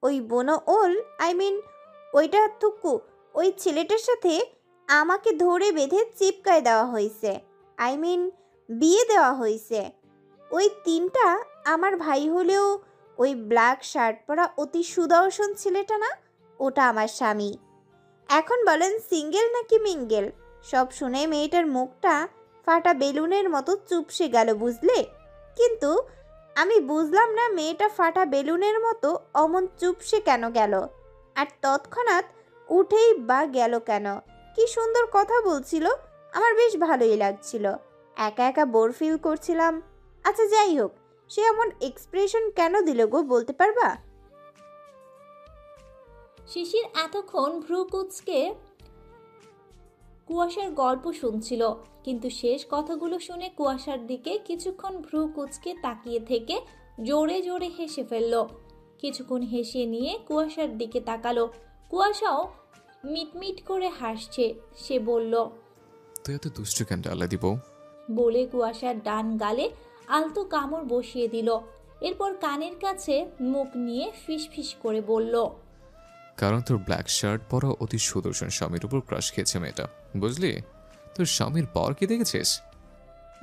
ওই বোনো ওল, I mean ওইটা থুকু, ওই ছেলেটার সাথে আমাকে ধরে বেঁধে চিপকায় দেওয়া হয়েছে, আই মিন বিয়ে দেওয়া হয়েছে। ওই তিনটা আমার ভাই হলেও ওই ব্ল্যাক শার্ট পরা অতি সুদর্শন ছেলেটা না, ওটা আমার স্বামী। এখন বলেন সিঙ্গেল নাকি মিঙ্গেল? সব শুনে মেয়েটার মুখটা ফাটা বেলুনের মতো চুপসে গেল, বুঝলে? কিন্তু আমি বুঝলাম না মেয়েটা ফাটা বেলুনের মতো অমন চুপসে কেন গেল, আর তৎক্ষণাৎ উঠেই বা গেল কেন? কি সুন্দর কথা বলছিল, আমার বেশ ভালোই লাগছিল, একা একা বোর ফিল করছিলাম। আচ্ছা যাই হোক, সে এমন এক্সপ্রেশন কেন দিল গো, বলতে পারবা? শিশির এতক্ষণ ভ্রু কুঁচকে কুয়াশার গল্প শুনছিল, কিন্তু শেষ কথাগুলো শুনে কুয়াশার দিকে কিছুক্ষণ ভ্রু কুঁচকে তাকিয়ে থেকে জোরে জোরে হেসে ফেলল। কিছুক্ষণ হেসে নিয়ে কুয়াশার দিকে তাকালো। কুয়াশাও মিটমিট করে হাসছে। সে বলল, তুই এত দুষ্টু কেন ডালা দিব? বলে কুয়াশার ডান গালে আলতো কামড় বসিয়ে দিল। এরপর কানের কাছে মুখ নিয়ে ফিসফিস করে বলল, কারণ তোর ব্ল্যাক শার্ট পরা অতি সুদর্শন স্বামীর উপর ক্রাশ খেয়েছে মেয়েটা, বুঝলি? তোর স্বামীর পাওয়ার কি দেখেছিস?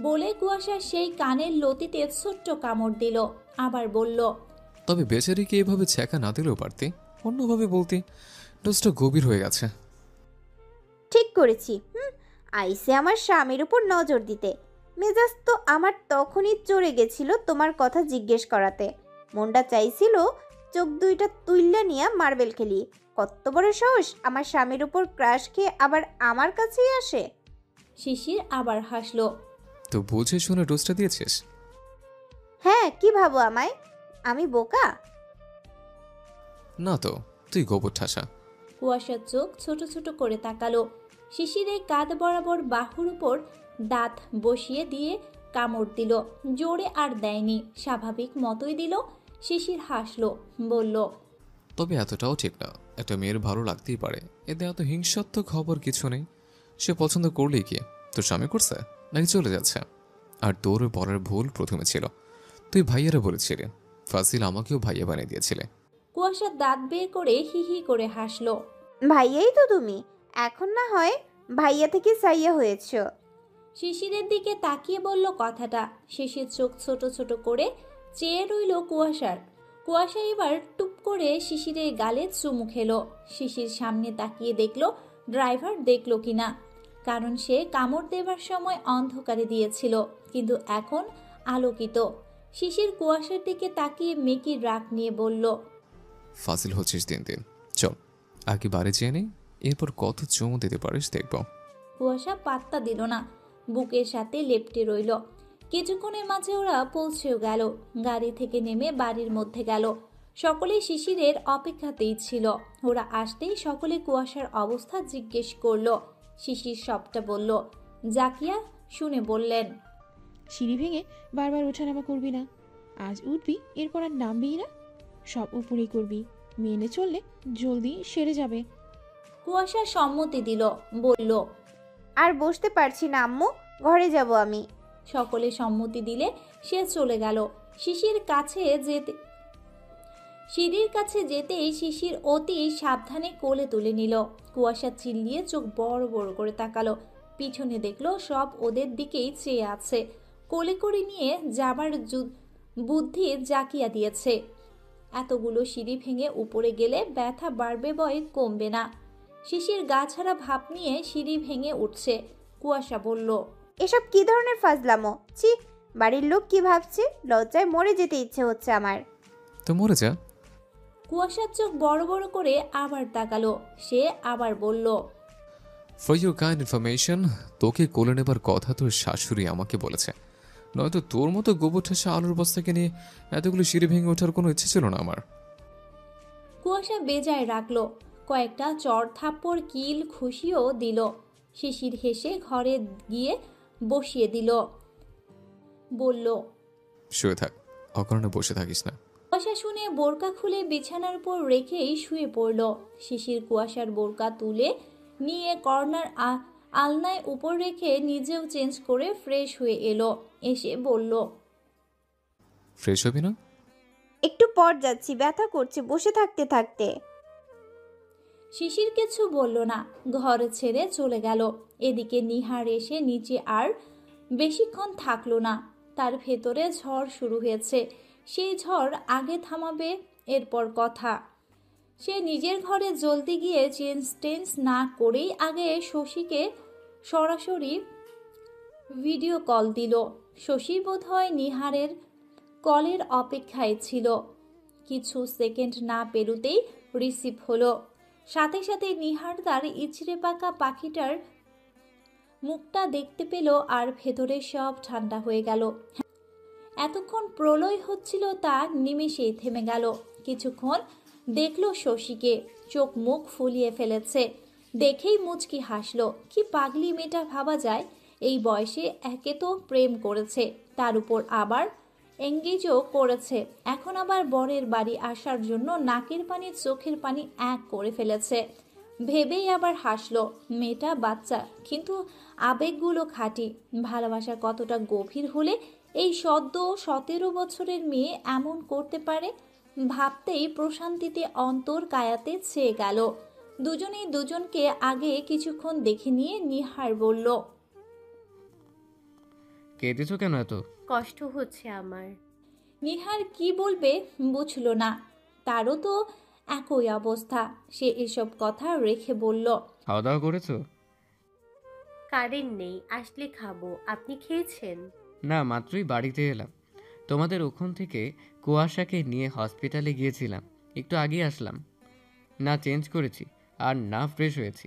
বলে কুয়াশা সেই কানের লতিতে ছোট্ট কামড় দিল। আবার বলল, তবে বেচারিকে এভাবে ছ্যাঁকা না দিলেও পারতি, অন্যভাবে বলতি। ডোজটা গভীর হয়ে গেছে। ঠিক করেছি। আইসে আমার স্বামীর উপর নজর দিতে। মেজাজ তো আমার তখনই চড়ে গেছিল তোমার কথা জিজ্ঞেস করাতে। মনটা চাইছিল চোখ দুইটা তুইল্লা নিয়ে মার্বেল খেলি। কত বড় সাহস আমার স্বামীর উপর ক্রাশ খেয়ে আবার আমার কাছেই আসে। শিশির আবার হাসলো। তো বুঝে শুনে ডোজটা দিয়েছিস? হ্যাঁ, কি ভাবো আমায়? আমি বোকা? না তো, তুই গোবর ঠাসা। কুয়াশার চোখ ছোট ছোট করে তাকালো। শিশিরের কাঁধ বরাবর বাহুর উপর দাঁত বসিয়ে দিয়ে কামড় দিল। জোরে আর দেয়নি, স্বাভাবিক মতোই দিল। শিশির হাসলো, বলল, তবে এতটাও ঠিক না। একটা মেয়ের ভালো লাগতেই পারে, এতে এত হিংসাত্মক খবর কিছু নেই। সে পছন্দ করলেই কি? তোর স্বামী করছে নাকি চলে যাচ্ছে? আর তোর পরের ভুল প্রথমে ছিল, তুই ভাইয়ারা বলেছিলি। ফাজিল আমাকেও ভাইয়া বানিয়ে দিয়েছিলে। কুয়াশার দাঁত বের করে হি হি করে হাসলো। ভাইয়াই তো তুমি, এখন না হয় ভাইয়া থেকে সাইয়া হয়েছ। শিশিরের দিকে তাকিয়ে বলল কথাটা। শিশির চোখ ছোট ছোট করে চেয়ে রইল কুয়াশার। কুয়াশা এবার টুপ করে শিশিরের গালে চুমু খেলো। শিশির সামনে তাকিয়ে দেখলো ড্রাইভার দেখলো কিনা, কারণ সে কামড় দেবার সময় অন্ধকারে দিয়েছিল, কিন্তু এখন আলোকিত। শিশির কুয়াশার দিকে তাকিয়ে মেকি রাগ নিয়ে বলল, ফাজিল হচ্ছিস দিন দিন। চল আগে বাড়ি যেয়ে নে, এরপর কত চুমু দিতে পারিস দেখব। কুয়াশা পাত্তা দিল না, বুকের সাথে লেপ্টে রইল। কিছুক্ষণের মাঝে ওরা পৌঁছেও গেল। গাড়ি থেকে নেমে বাড়ির মধ্যে গেল। সকলে শিশিরের অপেক্ষাতেই ছিল। ওরা আসতেই সকলে কুয়াশার অবস্থা জিজ্ঞেস করলো। শিশির সবটা বলল। জাকিয়া শুনে বললেন, সিঁড়ি ভেঙে বারবার ওঠানামা করবি না। আজ উঠবি, এরপর আর নামবি না। সব উপরেই করবি। মেনে চললে জলদি সেরে যাবে। কুয়াশা সম্মতি দিল, বলল, আর বসতে পারছি না আম্মু, ঘরে যাব আমি। সকলে সম্মতি দিলে সে চলে গেল। শিশির কাছে যেতে সিঁড়ির কাছে যেতেই শিশির অতি সাবধানে কোলে তুলে নিল। কুয়াশা চিল্লিয়ে চোখ বড় বড় করে তাকালো। পিছনে দেখলো সব ওদের দিকেই চেয়ে আছে। কোলে করে নিয়ে যাবার বুদ্ধি জাকিয়া দিয়েছে। এতগুলো সিঁড়ি ভেঙে উপরে গেলে ব্যথা বাড়বে বয় কমবে না। শিশির গা ছাড়া ভাব নিয়ে সিঁড়ি ভেঙে উঠছে। কুয়াশা বলল, এসব কি ধরনের ফাজলামো? ছি, বাড়ির লোক কি ভাবছে? লজ্জায় মরে যেতে ইচ্ছে হচ্ছে আমার। তো মরে যা। কুয়াশার চোখ বড় বড় করে আবার তাকালো। সে আবার বলল, ফর ইউর কাইন্ড ইনফরমেশন, তোকে কোলে নেবার কথা তোর শাশুড়ি আমাকে বলেছে। নয়তো তোর মতো গোবর ঠাসা আলুর বস্তাকে নিয়ে এতগুলো সিঁড়ি ভেঙে ওঠার কোনো ইচ্ছে ছিল না আমার। কুয়াশা বেজায় রাখলো। কয়েকটা চড় থাপ্পড় কিল খুশিও দিল। শিশির হেসে ঘরে গিয়ে বসিয়ে দিল, বলল, শুয়ে থাক, অকারণে বসে থাকিস না। কুয়াশা শুনে বোরকা খুলে বিছানার উপর রেখেই শুয়ে পড়ল। শিশির কুয়াশার বোরকা তুলে নিয়ে কর্নার আলনায় উপর রেখে নিজেও চেঞ্জ করে ফ্রেশ হয়ে এলো। এসে বলল, ফ্রেশ হবি না? একটু পর যাচ্ছি, ব্যথা করছে বসে থাকতে থাকতে। শিশির কিছু বলল না, ঘরে ছেড়ে চলে গেল। এদিকে নিহার এসে নিচে আর বেশিক্ষণ থাকলো না। তার ভেতরে ঝড় শুরু হয়েছে। সেই ঝড় আগে থামাবে এরপর কথা। সে নিজের ঘরে জলদি গিয়ে চেঞ্জ টেঞ্জ না করেই আগে শশীকে সরাসরি ভিডিও কল দিল। শশী বোধহয় নিহারের কলের অপেক্ষায় ছিল। কিছু সেকেন্ড না পেরুতেই রিসিভ হলো। সাথে সাথে নিহার তার ইচড়ে পাকা পাখিটার মুখটা দেখতে পেল আর ভেতরে সব ঠান্ডা হয়ে গেল। এতক্ষণ প্রলয় হচ্ছিল তা নিমেষেই থেমে গেল। কিছুক্ষণ দেখল শশীকে, চোখ মুখ ফুলিয়ে ফেলেছে। দেখেই মুচকি হাসলো। কি পাগলি মেয়েটা ভাবা যায়। এই বয়সে একে তো প্রেম করেছে, তার উপর আবার এঙ্গেজও করেছে, এখন আবার বরের বাড়ি আসার জন্য নাকের পানি চোখের পানি এক করে ফেলেছে। ভেবেই আবার হাসলো। মেয়েটা বাচ্চা, কিন্তু আবেগগুলো খাঁটি। ভালোবাসা কতটা গভীর হলে এই সদ্য 17 বছরের মেয়ে এমন করতে পারে, ভাবতেই প্রশান্তিতে অন্তর কায়াতে ছেয়ে গেল। দুজনেই দুজনকে আগে কিছুক্ষণ দেখে নিয়ে নিহার বলল, কেঁদেছো কেন এত? কষ্ট হচ্ছে আমার। নিহার কি বলবে বুঝল না। তারও তো একই অবস্থা। সে এসব কথা রেখে বলল, খাওয়া দাওয়া করেছো? কারেন্ট নেই, আসলে খাবো। আপনি খেয়েছেন? না, মাত্রই বাড়িতে এলাম। তোমাদের ওখান থেকে কুয়াশাকে নিয়ে হসপিটালে গিয়েছিলাম, একটু আগে আসলাম। না চেঞ্জ করেছি আর না ফ্রেশ হয়েছি।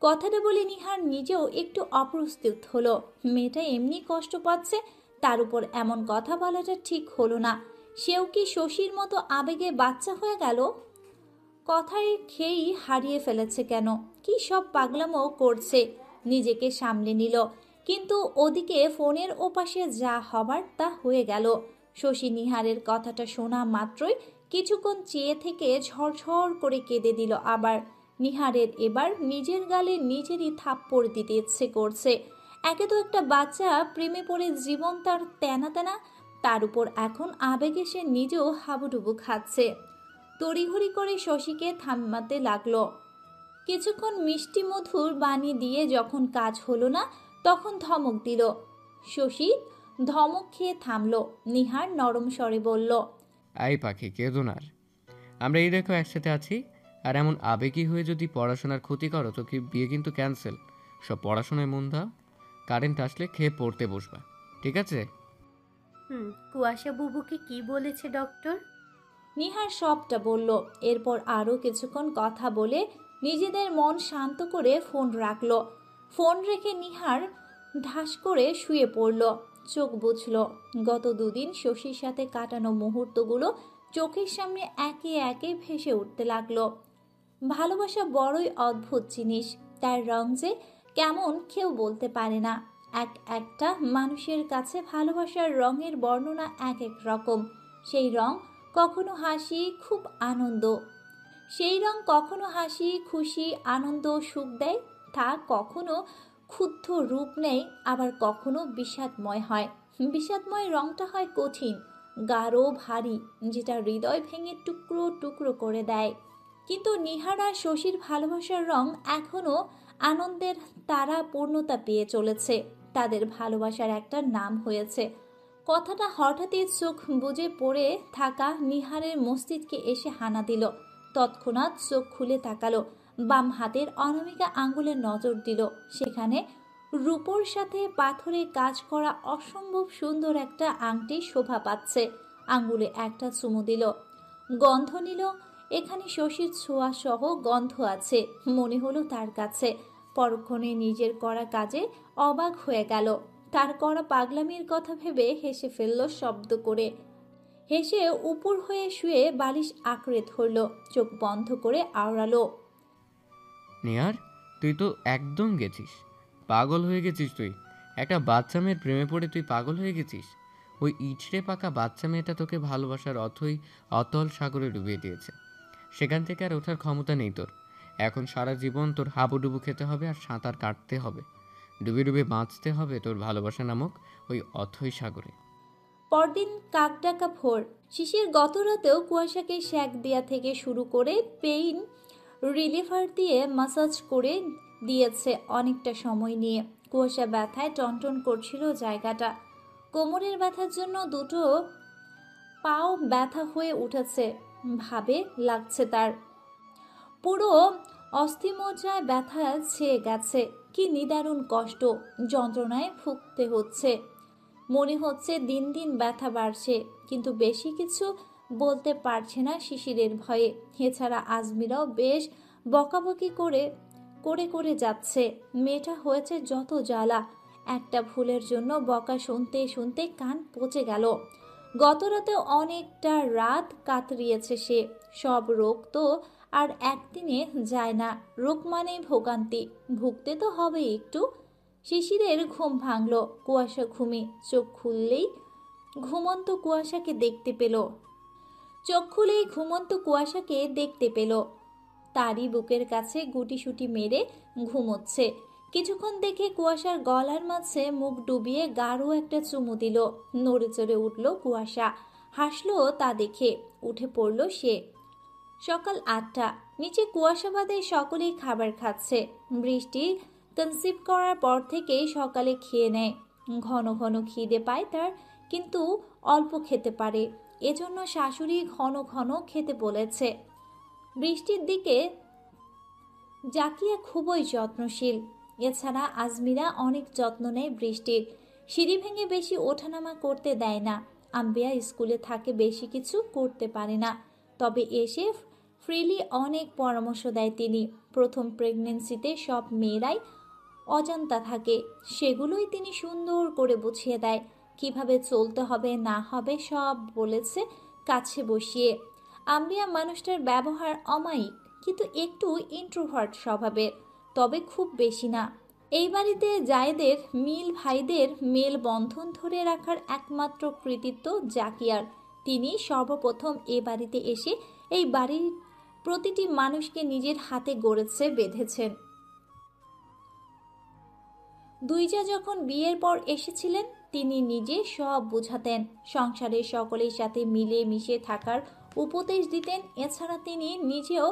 কথাটা বলে নিহার নিজেও একটু অপ্রস্তুত হলো। মেয়েটা এমনি কষ্ট পাচ্ছে, তার উপর এমন কথা বলাটা ঠিক হলো না। সেও কি শশীর মতো আবেগে বাচ্চা হয়ে গেল? কথায় খেয়েই হারিয়ে ফেলেছে কেন? কি সব পাগলামো করছে। নিজেকে সামলে নিল, কিন্তু ওদিকে ফোনের ওপাশে যা হবার তা হয়ে গেল। শশী নিহারের কথাটা শোনা মাত্রই কিছুক্ষণ চেয়ে থেকে ঝরঝর করে কেঁদে দিল। আবার নিহারের এবার নিজের গালে নিজেরই থাপ্পড় দিতে ইচ্ছে করছে। একে তো একটা বাচ্চা প্রেমে পড়ে জীবন তার তেনা তেনা, তার উপর এখন আবেগে সে নিজেও হাবুডুবু খাচ্ছে। তড়িঘড়ি করে শশীকে থামাতে লাগলো। কিছুক্ষণ মিষ্টি মধুর বাণী দিয়ে যখন কাজ হলো না, তখন ধমক দিল। শশী ধমক খেয়ে থামলো। নিহার নরম স্বরে বলল, আই পাখি, কেঁদো না আর। আমরা এই দেখো একসাথে আছি, আর এমন আবেগী হয়ে যদি পড়াশোনার ক্ষতি করো তো কি বিয়ে কিন্তু ক্যান্সেল। সব পড়াশোনায় মন দাও, কারেন্ট আসলে খেয়ে পড়তে বসবা, ঠিক আছে? কুয়াশা বুবুকে কি বলেছে ডক্টর? নিহার সবটা বলল। এরপর আরও কিছুক্ষণ কথা বলে নিজেদের মন শান্ত করে ফোন রাখলো। ফোন রেখে নিহার ঢাস করে শুয়ে পড়ল। চোখ বুঝল। গত দুদিন শশীর সাথে কাটানো মুহূর্তগুলো চোখের সামনে একে একে ভেসে উঠতে লাগলো। ভালোবাসা বড়ই অদ্ভুত জিনিস। তার রং যে কেমন কেউ বলতে পারে না। একটা মানুষের কাছে ভালোবাসার রঙের বর্ণনা এক এক রকম। সেই রং কখনো হাসি, খুব আনন্দ। সেই রং কখনো হাসি, খুশি, আনন্দ, সুখ দেয়। তা কখনো ক্ষুব্ধ রূপ নেয়, আবার কখনো বিষাদময় হয়। বিষাদময় রংটা হয় কঠিন, গাঢ়, ভারী, যেটা হৃদয় ভেঙে টুকরো টুকরো করে দেয়। কিন্তু নিহার আর শশীর ভালোবাসার রং এখনো আনন্দের তারা পূর্ণতা পেয়ে চলেছে। তাদের ভালোবাসার একটা নাম হয়েছে। কথাটা হঠাৎই চোখ বুজে পড়ে থাকা নিহারের মস্তিষ্কে এসে হানা দিল। তৎক্ষণাৎ চোখ খুলে তাকালো। বাম হাতের অনামিকা আঙ্গুলে নজর দিল। সেখানে রূপোর সাথে পাথরে কাজ করা অসম্ভব সুন্দর একটা আংটি শোভা পাচ্ছে। আঙ্গুলে একটা চুমু দিল, গন্ধ নিল। এখানে শশীর ছোঁয়া সহ গন্ধ আছে মনে হলো তার কাছে। পরক্ষণে নিজের করা কাজে অবাক হয়ে গেল। তার করা পাগলামির কথা ভেবে হেসে ফেলল শব্দ করে। হেসে উপর হয়ে শুয়ে বালিশ আঁকড়ে ধরল, চোখ বন্ধ করে আওড়ালো, নিহার, তুই তো একদম গেছিস, পাগল হয়ে গেছিস তুই। একটা বাচ্চা মেয়ের প্রেমে পড়ে তুই পাগল হয়ে গেছিস। ওই ইচড়ে পাকা বাচ্চা মেয়েটা তোকে ভালোবাসার অথই অতল সাগরে ডুবিয়ে দিয়েছে। সেখান থেকে আর ওঠার ক্ষমতা নেই তোর। এখন সারা জীবন তোর হাবুডুবু খেতে হবে আর সাঁতার কাটতে হবে, ডুবে ডুবে বাঁচতে হবে তোর ভালোবাসা নামক ওই অথই সাগরে। পরদিন কাকডাকা ভোর। শিশির গত রাতেও কুয়াশাকে শ্যাক দেয়া থেকে শুরু করে পেইন রিলিভার দিয়ে মাসাজ করে দিয়েছে অনেকটা সময় নিয়ে। কুয়াশা ব্যথায় টনটন করছিল জায়গাটা। কোমরের ব্যথার জন্য দুটো পাও ব্যথা হয়ে উঠেছে ভাবে লাগছে তার। পুরো অস্থিমজ্জায় ব্যথা ছেয়ে গেছে। কি নিদারুণ কষ্ট, যন্ত্রণায় ভুগতে হচ্ছে। মনে হচ্ছে দিন দিন ব্যথা বাড়ছে, কিন্তু বেশি কিছু বলতে পারছে না শিশিরের ভয়ে। এছাড়া আজমিরাও বেশ বকাবকি করে করে করে যাচ্ছে। মেয়েটা হয়েছে যত জ্বালা। একটা ভুলের জন্য বকা শুনতে শুনতে কান পচে গেল। গত রাতে অনেকটা রাত কাতরিয়েছে সে। সব রোগ তো আর একদিনে যায় না। রোগ মানেই ভোগান্তি, ভুগতে তো হবে একটু। শিশিরের ঘুম ভাঙল কুয়াশা ঘুমে। চোখ খুললেই ঘুমন্ত কুয়াশাকে দেখতে পেল। চোখ খুলেই ঘুমন্ত কুয়াশাকে দেখতে পেল। তারই বুকের কাছে গুটিসুটি মেরে ঘুমোচ্ছে। কিছুক্ষণ দেখে কুয়াশার গলার মাঝে মুখ ডুবিয়ে গাঢ় একটা চুমু দিল। নড়ে চড়ে উঠল কুয়াশা, হাসলো তা দেখে। উঠে পড়ল সে। সকাল 8টা। নিচে কুয়াশা বাদে সকলেই খাবার খাচ্ছে। বৃষ্টি কনসিভ করার পর থেকেই সকালে খেয়ে নেয়। ঘন ঘন খিদে পায় তার, কিন্তু অল্প খেতে পারে। এজন্য শাশুড়ি ঘন ঘন খেতে বলেছে। বৃষ্টির দিকে জাকিয়া খুবই যত্নশীল। এছাড়া আজমিরা অনেক যত্ন নেয় বৃষ্টির। সিঁড়ি ভেঙে বেশি ওঠানামা করতে দেয় না। আম্বিয়া স্কুলে থাকে, বেশি কিছু করতে পারে না, তবে এসে ফ্রিলি অনেক পরামর্শ দেয় তিনি। প্রথম প্রেগনেন্সিতে সব মেয়েরাই অজান্তা থাকে, সেগুলোই তিনি সুন্দর করে বুঝিয়ে দেয়। কিভাবে চলতে হবে না হবে সব বলেছে কাছে বসিয়ে। আম্বিয়া মানুষটার ব্যবহার অমায়িক, কিন্তু একটু ইন্ট্রোভার্ট স্বভাবের, তবে খুব বেশি না। এই বাড়িতে জায়েদের মিল ভাইদের মেল বন্ধন ধরে রাখার একমাত্র কৃতিত্ব জাকিয়ার। তিনি সর্বপ্রথম এ বাড়িতে এসে এই বাড়ির প্রতিটি মানুষকে নিজের হাতে গড়েছে, বেঁধেছেন। দুইজা যখন বিয়ের পর এসেছিলেন, তিনি নিজে সব বুঝাতেন। সংসারের সকলের সাথে মিলে মিশে থাকার উপদেশ দিতেন। এছাড়া তিনি নিজেও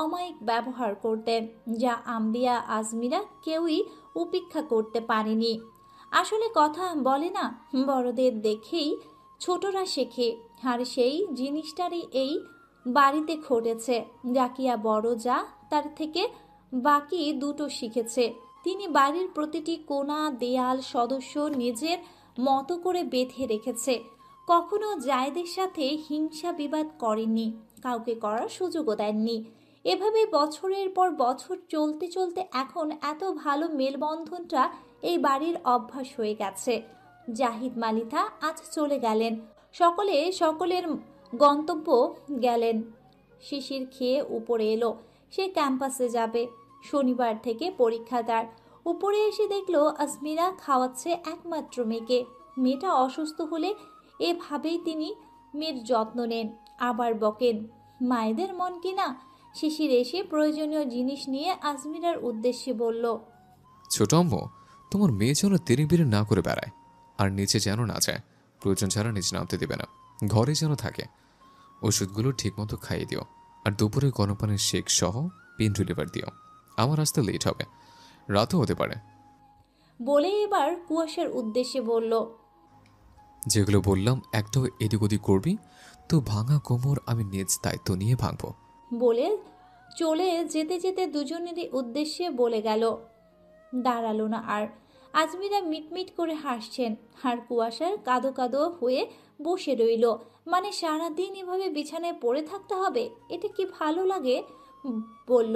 অমায়িক ব্যবহার করতেন, যা আম্বিয়া আজমিরা কেউই উপেক্ষা করতে পারেনি। আসলে কথা বলে না, বড়দের দেখেই ছোটরা শেখে, আর সেই জিনিসটারই এই বাড়িতে ঘটেছে। জাকিয়া বড় যা, তার থেকে বাকি দুটো শিখেছে। তিনি বাড়ির প্রতিটি কোণা দেয়াল সদস্য নিজের মতো করে বেঁধে রেখেছে। কখনো জায়েদের সাথে হিংসা বিবাদ করেননি, কাউকে করার সুযোগও দেননি। এভাবে বছরের পর বছর চলতে চলতে এখন এত ভালো মেলবন্ধনটা এই বাড়ির অভ্যাস হয়ে গেছে। জাহিদ মালিথা আজ চলে গেলেন, সকলে সকলের গন্তব্য গেলেন। শিশির খেয়ে উপরে এলো, সে ক্যাম্পাসে যাবে। শনিবার থেকে পরীক্ষা তার। উপরে এসে দেখলো আজমিরা খাওয়াচ্ছে একমাত্র মেয়েকে। মেয়েটা অসুস্থ হলে এভাবেই তিনি মেয়ের যত্ন নেন, আবার বকেন। মায়েদের মন কিনা। শিশির এসে প্রয়োজনীয় জিনিস নিয়ে আজমিরার উদ্দেশ্যে বলল, ছোট আম্মু, তোমার মেয়ে যেন তিরিবিরি না করে বেড়ায়, আর নিচে যেন না যায়। প্রয়োজন ছাড়া নিচে নামতে দেবে না, ঘরে যেন থাকে। ওষুধগুলো ঠিকমতো খাইয়ে দিও, আর দুপুরে গরম পানির শেক সহ পেন রিলিভার দিও। আমার আসতে লেট হবে, রাতও হতে পারে। বলে এবার কুয়াশার উদ্দেশ্যে বলল, যেগুলো বললাম একটাও এদিক ওদিক করবি তো ভাঙা কোমর আমি নিজ দায়িত্ব নিয়ে ভাঙবো। বলে চলে যেতে যেতে দুজনেরই উদ্দেশ্যে বলে গেল। দাঁড়ালো না আর। আজমিরা মিটমিট করে হাসছেন, আর কুয়াশার কাদো কাদো হয়ে বসে রইল। মানে সারাদিন এভাবে বিছানায় পড়ে থাকতে হবে, এটা কি ভালো লাগে? বলল,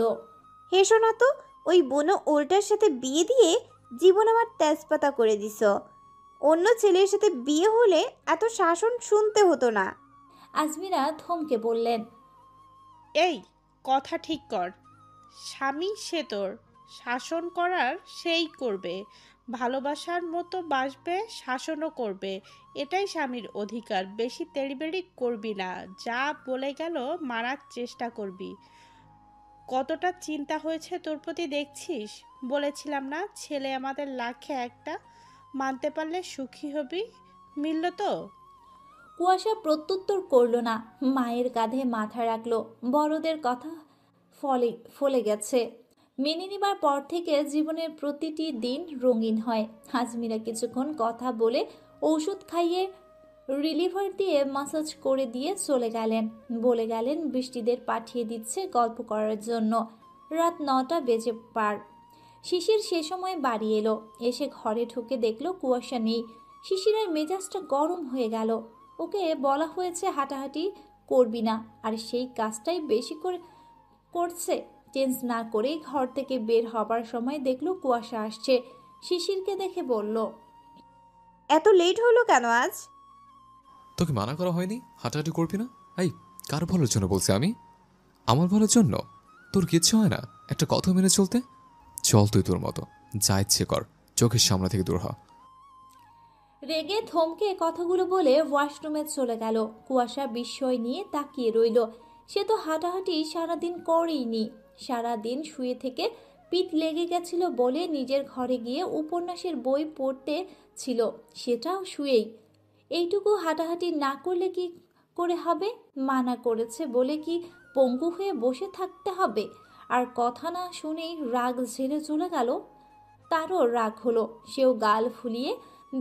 হেসো না তো, ওই বোনো ওলটার সাথে বিয়ে দিয়ে জীবন আমার তেজপাতা করে দিছ। অন্য ছেলের সাথে বিয়ে হলে এত শাসন শুনতে হতো না। আজমিরা থমকে বললেন, এই কথা ঠিক কর। স্বামী সে তোর, শাসন করার সেই করবে, ভালোবাসার মতো বাসবে, শাসনও করবে। এটাই স্বামীর অধিকার। বেশি তেড়িবেড়ি করবি না, যা বলে গেল মানার চেষ্টা করবি। কতটা চিন্তা হয়েছে তোর প্রতি দেখছিস। বলেছিলাম না ছেলে আমাদের লাখে একটা, মানতে পারলে সুখী হবি। মিলল তো? কুয়াশা প্রত্যুত্তর করল না, মায়ের কাঁধে মাথা রাখলো। বড়দের কথা ফলে গেছে, মেনে নেবার পর থেকে জীবনের প্রতিটি দিন রঙিন হয়। আজমিরা কিছুক্ষণ কথা বলে ওষুধ খাইয়ে রিলিভার দিয়ে মাসাজ করে দিয়ে চলে গেলেন। বলে গেলেন বৃষ্টিদের পাঠিয়ে দিচ্ছে গল্প করার জন্য। রাত 9টা বেজে পার। শিশির সে সময় বাড়ি এলো। এসে ঘরে ঢুকে দেখলো কুয়াশা নেই। শিশিরের মেজাজটা গরম হয়ে গেল। ওকে বলা হয়েছে হাঁটাহাঁটি করবি না, আর সেই কাজটাই বেশি করে করছে। চেঞ্জ না করেই ঘর থেকে বের হবার সময় দেখলো কুয়াশা আসছে। শিশিরকে দেখে বলল, এত লেট হলো কেন আজ? তোকে মানা করা হয়নি হাঁটাহাঁটি করবি না? এই, কার ভালোর জন্য বলছি আমি? আমার ভালোর জন্য। তোর কিচ্ছু হয় না একটা কথা মেনে চলতে? চল তুই তোর মতো, যা ইচ্ছে কর, চোখের সামনে থেকে দূর হ। রেগে থমকে কথাগুলো বলে ওয়াশরুমে চলে গেল। কুয়াশা বিস্ময় নিয়ে তাকিয়ে রইল। সে তো হাঁটাহাঁটি সারাদিন করেইনি। সারাদিন শুয়ে থেকে পিঠ লেগে গেছিল বলে নিজের ঘরে গিয়ে উপন্যাসের বই পড়তে ছিল, সেটাও শুয়েই। এইটুকু হাঁটাহাঁটি না করলে কি করে হবে? মানা করেছে বলে কি পঙ্গু হয়ে বসে থাকতে হবে? আর কথা না শুনেই রাগ ঝেড়ে চলে গেল। তারও রাগ হলো। সেও গাল ফুলিয়ে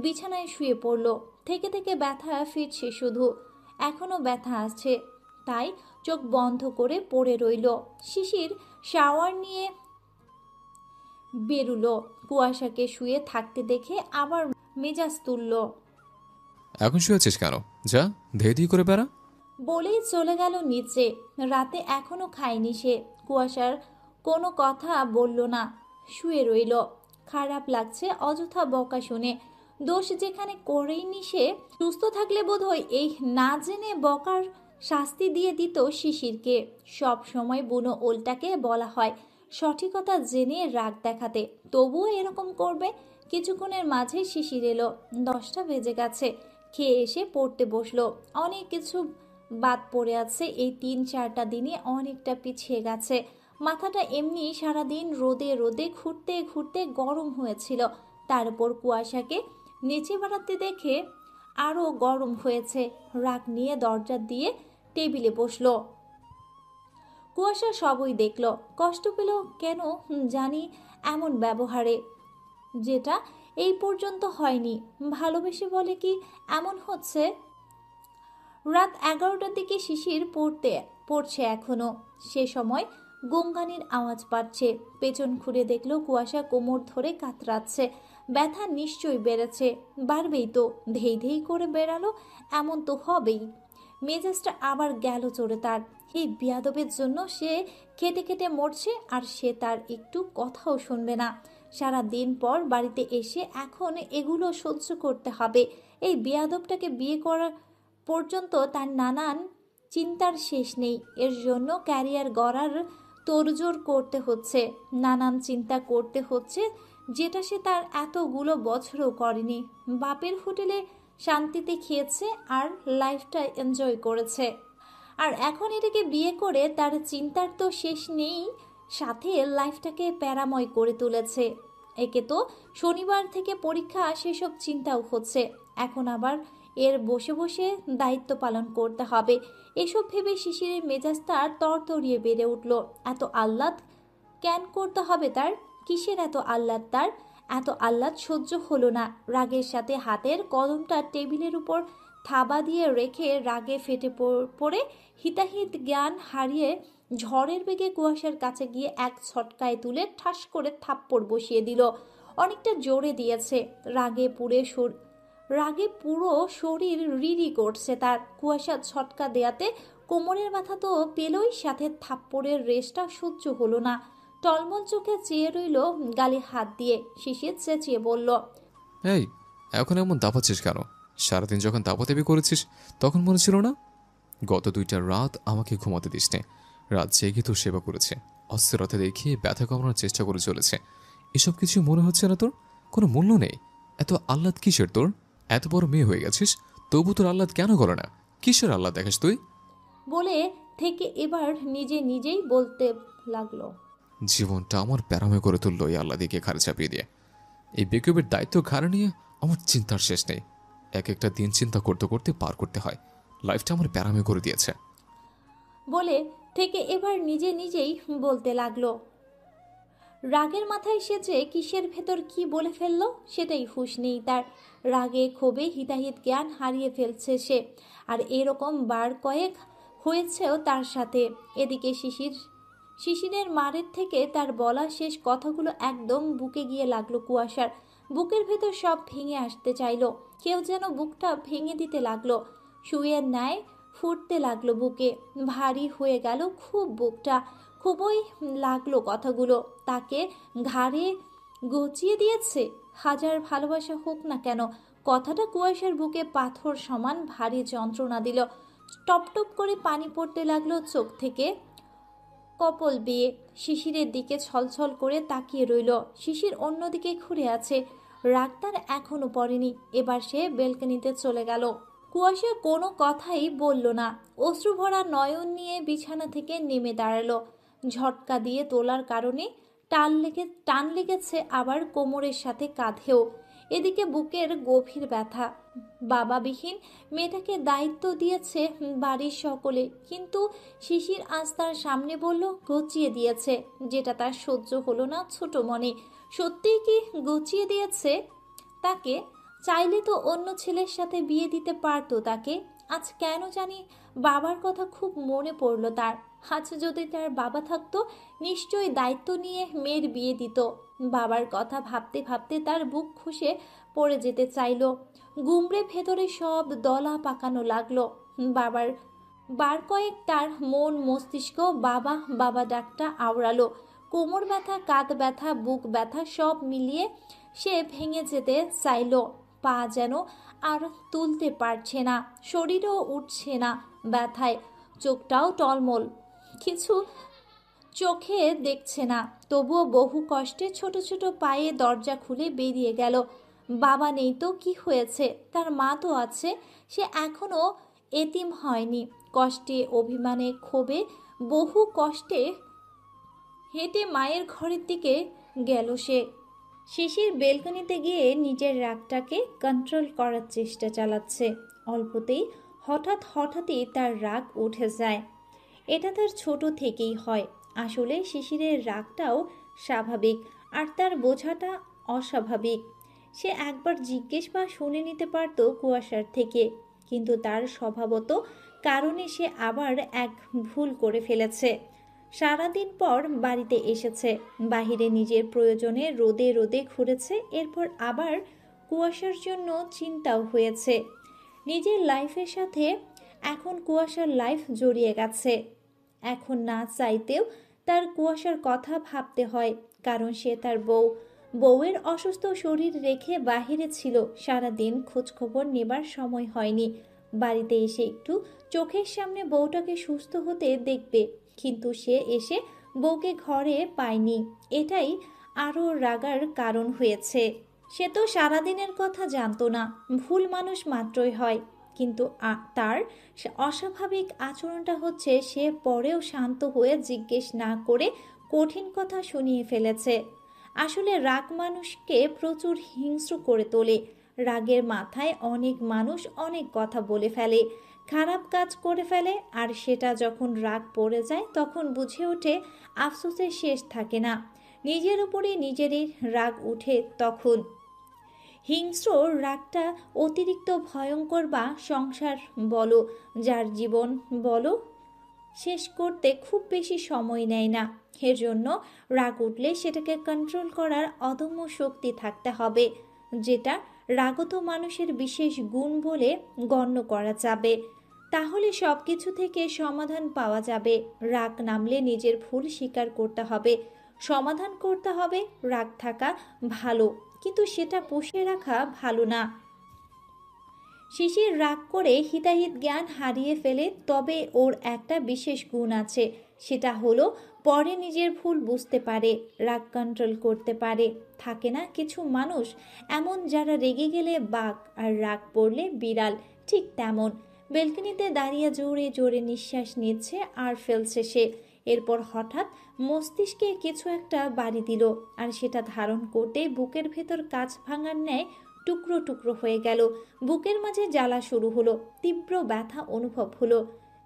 বিছানায় শুয়ে পড়ল। থেকে থেকে ব্যথা ফিরছে শুধু, এখনো ব্যথা আছে, তাই চোখ বন্ধ করে পড়ে রইল। শিশির শাওয়ার নিয়ে বেরুলো। কুয়াশাকে শুয়ে থাকতে দেখে আবার মেজাজ তুলল। এখন শুয়েছিস কেন? যা ধেয়ে দিয়ে করে বেড়া। বলেই চলে গেল নিচে। রাতে এখনো খায়নি সে। কুয়াশার কোনো কথা বলল না, শুয়ে রইল। খারাপ লাগছে অযথা বকা শুনে। দোষ যেখানে করেইনি সে, সুস্থ থাকলে বোধহয় এই না জেনে বকার শাস্তি দিয়ে দিত শিশিরকে। সব সময় বুনো ওলটাকে বলা হয় সঠিকতা জেনে রাগ দেখাতে, তবুও এরকম করবে। কিছুক্ষণের মাঝে শিশির এলো। 10টা বেজে গেছে। খেয়ে এসে পড়তে বসলো। অনেক কিছু বাদ পড়ে আছে। এই 3-4টা দিনে অনেকটা পিছিয়ে গেছে। মাথাটা এমনি সারাদিন রোদে রোদে ঘুরতে ঘুরতে গরম হয়েছিল। তার উপর কুয়াশাকে নেচে বেড়াতে দেখে আরও গরম হয়েছে। রাগ নিয়ে দরজা দিয়ে টেবিলে বসলো। কুয়াশা সবই দেখল। কষ্ট পেল কেন জানি এমন ব্যবহারে, যেটা এই পর্যন্ত হয়নি। ভালোবেসে বলে কি এমন হচ্ছে? রাত 11টার দিকে শিশির পড়ছে এখনো। সে সময় গঙ্গানির আওয়াজ পাচ্ছে। পেছন ঘুরে দেখলো কুয়াশা কোমর ধরে কাতরাচ্ছে। ব্যথা নিশ্চয়ই বেড়েছে, বাড়বেই তো। ধেই ধেই করে বেড়ালো, এমন তো হবেই। মেজাজটা আবার গেল চড়ে তার। এই বিয়াদবের জন্য সে খেটে খেটে মরছে, আর সে তার একটু কথাও শুনবে না। সারা দিন পর বাড়িতে এসে এখন এগুলো সহ্য করতে হবে। এই বিয়াদবটাকে বিয়ে করার পর্যন্ত তার নানান চিন্তার শেষ নেই। এর জন্য ক্যারিয়ার গড়ার তোড়জোড় করতে হচ্ছে, নানান চিন্তা করতে হচ্ছে, যেটা সে তার এতগুলো বছরও করেনি। বাপের হোটেলে শান্তিতে খেয়েছে আর লাইফটা এনজয় করেছে, আর এখন এটাকে বিয়ে করে তার চিন্তার তো শেষ নেই, সাথে লাইফটাকে প্যারাময় করে তুলেছে। একে তো শনিবার থেকে পরীক্ষা, সেসব চিন্তাও হচ্ছে। এখন আবার এর বসে বসে দায়িত্ব পালন করতে হবে। এসব ভেবে শিশিরের মেজাজটা তরতরিয়ে বেড়ে উঠল। এত আহ্লাদ কেন করতে হবে তার? কিসের এত আহ্লাদ তার? এত আহ্লাদ সহ্য হলো না। রাগের সাথে হাতের কলমটা টেবিলের উপর থাবা দিয়ে রেখে রাগে ফেটে পড়ে হিতাহিত জ্ঞান হারিয়ে ঝড়ের বেগে কুয়াশার কাছে গিয়ে এক ছটকায় তুলে ঠাস করে থাপ্পড় বসিয়ে দিল। অনেকটা জোরে দিয়েছে। রাগে পুরো শরীর রিরি করছে তার। কুয়াশা ছটকা দেয়াতে কোমরের ব্যথা তো পেলই, সাথে থাপ্পড়ের রেশটা সহ্য হলো না। টলমল চোখে চেয়ে রইল গালে হাত দিয়ে। শিশির চেঁচিয়ে বলল, এই, এখন এমন দাপাচ্ছিস কেন? সারাদিন যখন দাপাদাপি করেছিস তখন মনে ছিল না? গত 2টা রাত আমাকে ঘুমাতে দিস নে। রাত জেগে তোর সেবা করেছে, অস্থিরতা দেখিয়ে ব্যথা কমানোর চেষ্টা করে চলেছে। এসব কিছু মনে হচ্ছে না তোর? কোনো মূল্য নেই। এত আহ্লাদ কিসের তোর? এত বড় মেয়ে হয়ে গেছিস, তবু তোর আহ্লাদ কেন করে না? কিসের আহ্লাদ দেখাস তুই? বলে থেকে এবার নিজেই বলতে লাগলো, জীবনটা আমার প্যারাময় করে তুললো এই আহ্লাদিকে ঘাড়ে চাপিয়ে দিয়ে। এই বেকুবের দায়িত্ব ঘাড়ে নিয়ে আমার চিন্তার শেষ নেই। এক একটা দিন চিন্তা করতে করতে পার করতে হয়। লাইফটা আমার প্যারামে করে দিয়েছে। বলে থেকে এবার নিজে নিজেই বলতে লাগলো। রাগের মাথায় সে যে কিসের ভেতর কি বলে ফেললো সেটাই হুঁশ নেই তার। রাগে ক্ষোভে হিতাহিত জ্ঞান হারিয়ে ফেলছে সে। আর এরকম বার কয়েক হয়েছেও তার সাথে। এদিকে শিশিরের মারের থেকে তার বলা শেষ কথাগুলো একদম বুকে গিয়ে লাগলো কুয়াশার। বুকের ভেতর সব ভেঙে আসতে চাইলো। কেউ যেন বুকটা ভেঙে দিতে লাগলো। শুয়ের ন্যায় ফুটতে লাগলো বুকে। ভারী হয়ে গেল খুব বুকটা। খুবই লাগলো কথাগুলো তাকে ঘাড়ে গচিয়ে দিয়েছে। হাজার ভালোবাসা হোক না কেন, কথাটা কুয়াশার বুকে পাথর সমান ভারী যন্ত্রণা দিল। টপ টপ করে পানি পড়তে লাগলো চোখ থেকে কপল বেয়ে। শিশিরের দিকে ছলছল করে তাকিয়ে রইল। শিশির অন্যদিকে ঘুরে আছে। রাগ তার এখনো পড়েনি। এবার সে বেলকনিতে চলে গেল। কুয়াশা কোনো কথাই বলল না। অশ্রুভরা নয়ন নিয়ে বিছানা থেকে নেমে দাঁড়ালো। ঝটকা দিয়ে তোলার কারণে টান লেগেছে আবার কোমরের সাথে কাঁধেও। এদিকে বুকের গভীর ব্যথা। বাবাবিহীন মেয়েটাকে দায়িত্ব দিয়েছে বাড়ির সকলে, কিন্তু শিশির আজ তার সামনে বলল গচিয়ে দিয়েছে, যেটা তার সহ্য হলো না ছোট মনে। সত্যিই কি গচিয়ে দিয়েছে তাকে? চাইলে তো অন্য ছেলের সাথে বিয়ে দিতে পারতো তাকে। আজ কেন জানি বাবার কথা খুব মনে পড়ল তার। আজ যদি তার বাবা থাকতো নিশ্চয়ই দায়িত্ব নিয়ে মেয়ের বিয়ে দিত। বাবার কথা ভাবতে ভাবতে তার বুক খসে পড়ে যেতে চাইল। গুমড়ে ভেতরে সব দলা পাকানো লাগলো। বাবার বার কয়েক তার মন মস্তিষ্ক বাবা বাবা ডাকটা আওড়ালো। কোমর ব্যথা, কাঁধ ব্যথা, বুক ব্যথা সব মিলিয়ে সে ভেঙে যেতে চাইল। পা যেন আর তুলতে পারছে না, শরীরও উঠছে না ব্যথায়। চোখটাও টলমল, কিছু চোখে দেখছে না। তবুও বহু কষ্টে ছোট ছোট পায়ে দরজা খুলে বেরিয়ে গেল। বাবা নেই তো কি হয়েছে, তার মা তো আছে। সে এখনো এতিম হয়নি। কষ্টে অভিমানে ক্ষোভে বহু কষ্টে হেঁটে মায়ের ঘরের দিকে গেল সে। শিশির বেলকনিতে গিয়ে নিজের রাগটাকে কন্ট্রোল করার চেষ্টা চালাচ্ছে। অল্পতেই হঠাৎই তার রাগ উঠে যায়। এটা তার ছোট থেকেই হয়। আসলে শিশিরের রাগটাও স্বাভাবিক, আর তার বোঝাটা অস্বাভাবিক। সে একবার জিজ্ঞেস বা শুনে নিতে পারত কুয়াশার থেকে, কিন্তু তার স্বভাবত কারণে সে আবার এক ভুল করে ফেলেছে। সারাদিন পর বাড়িতে এসেছে, বাহিরে নিজের প্রয়োজনে রোদে রোদে ঘুরেছে, এরপর আবার কুয়াশার জন্য চিন্তাও হয়েছে। নিজের লাইফের সাথে এখন কুয়াশার লাইফ জড়িয়ে গেছে। এখন না চাইতেও তার কুয়াশার কথা ভাবতে হয়, কারণ সে তার বউয়ের অসুস্থ শরীর রেখে বাহিরে ছিল। সারাদিন খোঁজখবর নেবার সময় হয়নি। বাড়িতে এসে একটু চোখের সামনে বউটাকে সুস্থ হতে দেখবে, কিন্তু সে এসে বউকে ঘরে পায়নি। এটাই আরও রাগার কারণ হয়েছে। সে তো সারাদিনের কথা জানতো না। ভুল মানুষ মাত্রই হয়, কিন্তু তার অস্বাভাবিক আচরণটা হচ্ছে সে পরেও শান্ত হয়ে জিজ্ঞেস না করে কঠিন কথা শুনিয়ে ফেলেছে। আসলে রাগ মানুষকে প্রচুর হিংস্র করে তোলে। রাগের মাথায় অনেক মানুষ অনেক কথা বলে ফেলে, খারাপ কাজ করে ফেলে, আর সেটা যখন রাগ পড়ে যায় তখন বুঝে ওঠে আফসোসের শেষ থাকে না। নিজের উপরে নিজেরই রাগ উঠে তখন। হিংস্র রাগটা অতিরিক্ত ভয়ঙ্কর, বা সংসার বলো, যার জীবন বলো, শেষ করতে খুব বেশি সময় নেয় না। এর জন্য রাগ উঠলে সেটাকে কন্ট্রোল করার অদম্য শক্তি থাকতে হবে, যেটা রাগত মানুষের বিশেষ গুণ বলে গণ্য করা যাবে। তাহলে সব কিছু থেকে সমাধান পাওয়া যাবে। রাগ নামলে নিজের ভুল স্বীকার করতে হবে, সমাধান করতে হবে। রাগ থাকা ভালো, কিন্তু সেটা পুষে রাখা ভালো না। শিশির রাগ করে হিতাহিত জ্ঞান হারিয়ে ফেলে, তবে ওর একটা বিশেষ গুণ আছে। সেটা হলো পরে নিজের ভুল বুঝতে পারে, রাগ কন্ট্রোল করতে পারে। থাকে না কিছু মানুষ এমন, যারা রেগে গেলে বাঘ আর রাগ পড়লে বিড়াল, ঠিক তেমন। বেলকনিতে দাঁড়িয়ে জোরে জোরে নিঃশ্বাস নিচ্ছে আর ফেলছে সে। এরপর হঠাৎ মস্তিষ্কে কিছু একটা বাড়ি দিল, আর সেটা ধারণ করতেই বুকের ভেতর কাঁচ ভাঙার ন্যায় টুকরো টুকরো হয়ে গেল। বুকের মাঝে জ্বালা শুরু হলো, তীব্র ব্যথা অনুভব হলো,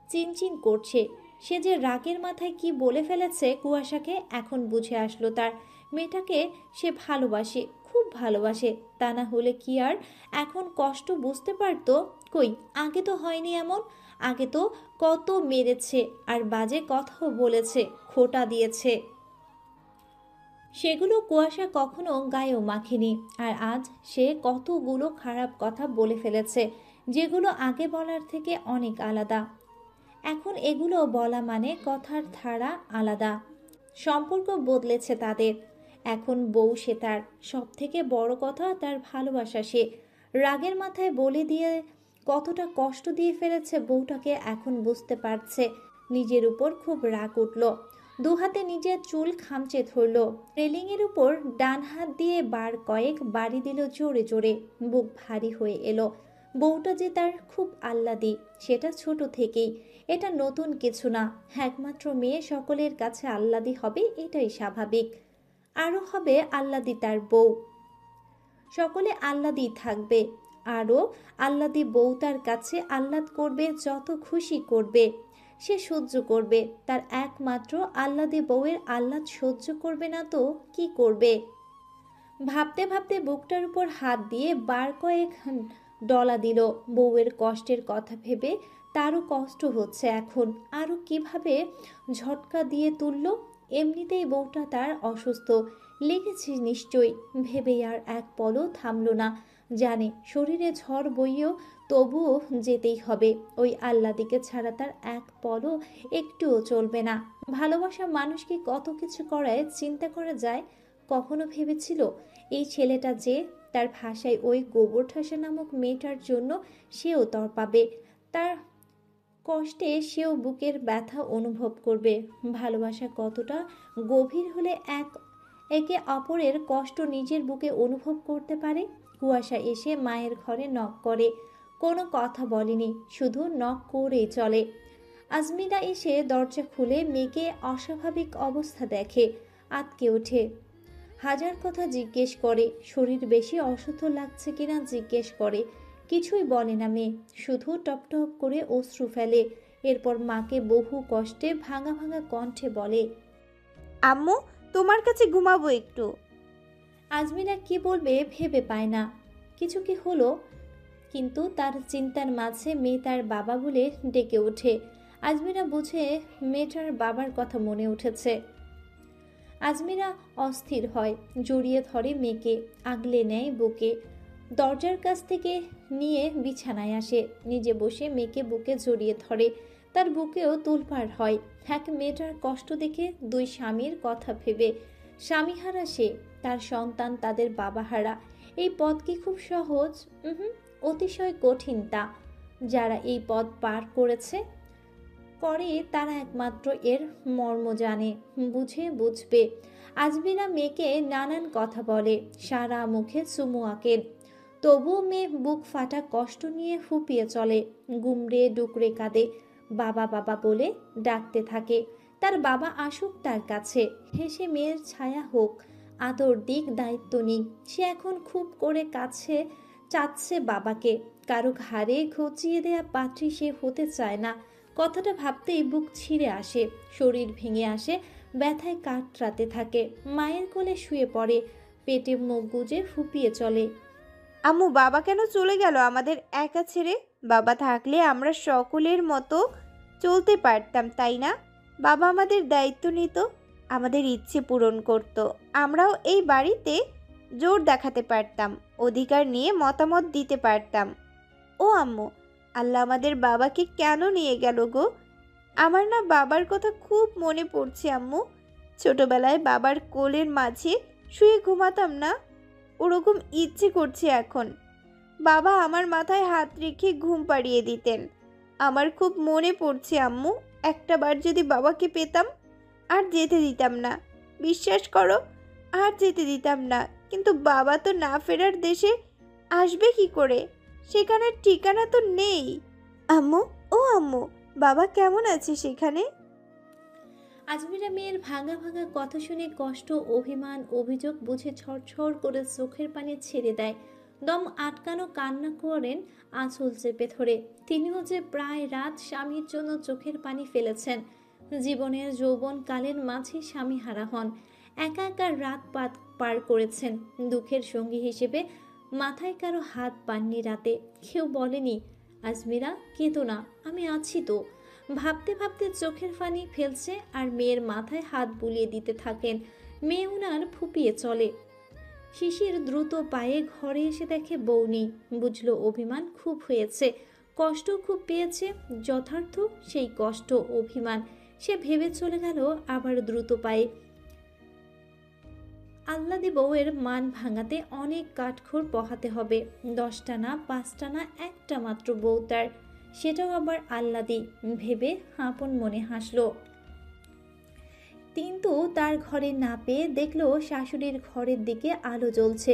চিনচিন করছে। সে যে রাগের মাথায় কি বলে ফেলেছে কুয়াশাকে এখন বুঝে আসলো তার। মেয়েটাকে সে ভালোবাসে, খুব ভালোবাসে। তা না হলে কি আর এখন কষ্ট বুঝতে পারতো? কই, আগে তো হয়নি এমন। আগে তো কত মেরেছে আর বাজে কথাও বলেছে, খোঁটা দিয়েছে, সেগুলো কুয়াশা কখনো গায়েও মাখেনি। আর আজ সে কতগুলো খারাপ কথা বলে ফেলেছে, যেগুলো আগে বলার থেকে অনেক আলাদা। এখন এগুলো বলা মানে কথার ধারা আলাদা, সম্পর্ক বদলেছে তাদের। এখন বউ সে তার, সব থেকে বড় কথা তার ভালোবাসা সে। রাগের মাথায় বলে দিয়ে কতটা কষ্ট দিয়ে ফেলেছে বউটাকে এখন বুঝতে পারছে। নিজের উপর খুব রাগ উঠল, দু হাতে নিজের চুল খামচে ধরল, রেলিংয়ের উপর ডান হাত দিয়ে বার কয়েক বাড়ি দিল জোরে জোরে। বুক ভারী হয়ে এলো। বউটা যে তার খুব আহ্লাদি, সেটা ছোট থেকেই। এটা নতুন কিছু না। একমাত্র মেয়ে সকলের কাছে আহ্লাদি হবে, এটাই স্বাভাবিক। আরও হবে আহ্লাদি তার বউ। সকলে আহ্লাদি থাকবে, আরও আহ্লাদি বউ তার কাছে আহ্লাদ করবে, যত খুশি করবে সে সহ্য করবে। তার একমাত্র আহ্লাদি বউয়ের আহ্লাদ সহ্য করবে না তো কি করবে? ভাবতে ভাবতে বুকটার উপর হাত দিয়ে বার কয়েক ডলা দিল। বউয়ের কষ্টের কথা ভেবে তারও কষ্ট হচ্ছে এখন। আরও কিভাবে ঝটকা দিয়ে তুলল। এমনিতেই বউটা তার অসুস্থ, লেগেছে নিশ্চয়ই। ভেবেই আর এক পলও থামল না। জানে শরীরে ঝড় বইয়েও তবুও যেতেই হবে। ওই আহ্লাদিকে ছাড়া তার এক পলও একটুও চলবে না। ভালোবাসা মানুষকে কত কিছু করায় চিন্তা করা যায়। কখনো ভেবেছিল এই ছেলেটা যে তার ভাষায় ওই গোবর ঠাসা নামক মেয়েটার জন্য সেও তড়পাবে, তার কষ্টে সেও বুকের ব্যথা অনুভব করবে। ভালোবাসা কতটা গভীর হলে একে অপরের কষ্ট নিজের বুকে অনুভব করতে পারে। কুয়াশা এসে মায়ের ঘরে নক করে, কোনো কথা বলেনি, শুধু নক করেই চলে। আজমিরা এসে দরজা খুলে মেয়েকে অস্বাভাবিক অবস্থা দেখে, আঁতকে ওঠে। হাজার কথা জিজ্ঞেস করে, শরীর বেশি অসুস্থ লাগছে কিনা জিজ্ঞেস করে। কিছুই বলে না মেয়ে, শুধু টপটপ করে অশ্রু ফেলে। এরপর মাকে বহু কষ্টে ভাঙা ভাঙা কণ্ঠে বলে, আম্মু, তোমার কাছে ঘুমাবো একটু। আজমিরা কি বলবে ভেবে পায় না। কিছু কি হলো? কিন্তু তার চিন্তার মাঝে মেয়ে তার বাবা বলে ডেকে ওঠে। আজমিরা বুঝে মেয়েটার বাবার কথা মনে উঠেছে। আজমিরা অস্থির হয়, জড়িয়ে ধরে মেয়েকে, আগলে নেয় বুকে। দরজার কাছ থেকে নিয়ে বিছানায় আসে, নিজে বসে মেয়েকে বুকে জড়িয়ে ধরে। তার বুকেও তোলপাড় হয়। এক মেয়েটার কষ্ট দেখে, দুই স্বামীর কথা ভেবে। স্বামীহারা সে, তার সন্তান তাদের বাবাহারা। এই পথ কি খুব সহজ? অতিশয় কঠিন তা। যারা এই পথ পার করে তারা একমাত্র এর মর্ম জানে, বুঝবে। আজমিরা মেয়েকে নানান কথা বলে, সারা মুখে চুমু আঁকেন। তবুও মেয়ে বুক ফাটা কষ্ট নিয়ে ফুপিয়ে চলে, গুমড়ে ডুকরে কাঁদে, বাবা বাবা বলে ডাকতে থাকে। তার বাবা আসুক তার কাছে, হেসে মেয়ের ছায়া হোক, আদর দিক, দায়িত্ব নিক। সে এখন খুব করে কাছে চাচ্ছে বাবাকে। কারো ঘাড়ে ঘুচিয়ে দেয়া পাত্রী সে হতে চায় না। কথাটা ভাবতেই বুক ছিঁড়ে আসে, শরীর ভেঙে আসে, ব্যথায় কাতরাতে থাকে। মায়ের কোলে শুয়ে পড়ে, পেটে মুখ গুজে ফুপিয়ে চলে। আম্মু, বাবা কেন চলে গেল আমাদের একা ছেড়ে? বাবা থাকলে আমরা সকলের মতো চলতে পারতাম, তাই না? বাবা আমাদের দায়িত্ব নিত, আমাদের ইচ্ছে পূরণ করত। আমরাও এই বাড়িতে জোর দেখাতে পারতাম, অধিকার নিয়ে মতামত দিতে পারতাম। ও আম্মু, আল্লাহ আমাদের বাবাকে কেন নিয়ে গেল গো? আমার না বাবার কথা খুব মনে পড়ছে আম্মু। ছোটবেলায় বাবার কোলের মাঝে শুয়ে ঘুমাতাম না, ওরকম ইচ্ছে করছে এখন। বাবা আমার মাথায় হাত রেখে ঘুম পাড়িয়ে দিতেন। আমার খুব মনে পড়ছে আম্মু, একটা বার যদি বাবাকে পেতাম। আর যেতে দিতাম না, বিশ্বাস করো, আর যেতে দিতাম না। কিন্তু বাবা তো না ফেরার দেশে আসবে কি করে? সেখানে ঠিকানা তো নেই। আম্মু, ও আম্মু, বাবা কেমন আছে সেখানে? আজমিরা মেয়ের ভাঙা ভাঙা কথা শুনে কষ্ট, অভিমান, অভিযোগ বুঝে ছড়ছড় করে চোখের পানি ছেড়ে দেয়। দম আটকানো কান্না করেন আঁচল চেপে ধরে। তিনিও যে প্রায় রাত স্বামীর জন্য চোখের পানি ফেলেছেন। জীবনের যৌবনকালের মাঝে স্বামী হারা হন, একা একা রাত পার করেছেন। দুঃখের সঙ্গী হিসেবে মাথায় কারো হাত পাননি রাতে। কেউ বলেনি আজমিরা কেঁদো না, আমি আছি তো। ভাবতে ভাবতে চোখের পানি ফেলছে আর মেয়ের মাথায় হাত বুলিয়ে দিতে থাকেন। মেয়ে উনার ফুপিয়ে চলে। শিশির দ্রুত পায়ে ঘরে এসে দেখে বউ নেই। বুঝলো অভিমান খুব হয়েছে, কষ্ট খুব পেয়েছে। যথার্থ সেই কষ্ট, অভিমান। সে ভেবে চলে গেল আবার দ্রুত পায়ে। আল্লাদি বউয়ের মান ভাঙাতে অনেক কাঠখড় পোহাতে হবে। 10টা না 5টা না, একটা মাত্র বউ তার, সেটাও আবার আল্লাদি ভেবে আপন মনে হাসলো। কিন্তু তার ঘরে না পেয়ে দেখলো শাশুড়ির ঘরের দিকে আলো জ্বলছে।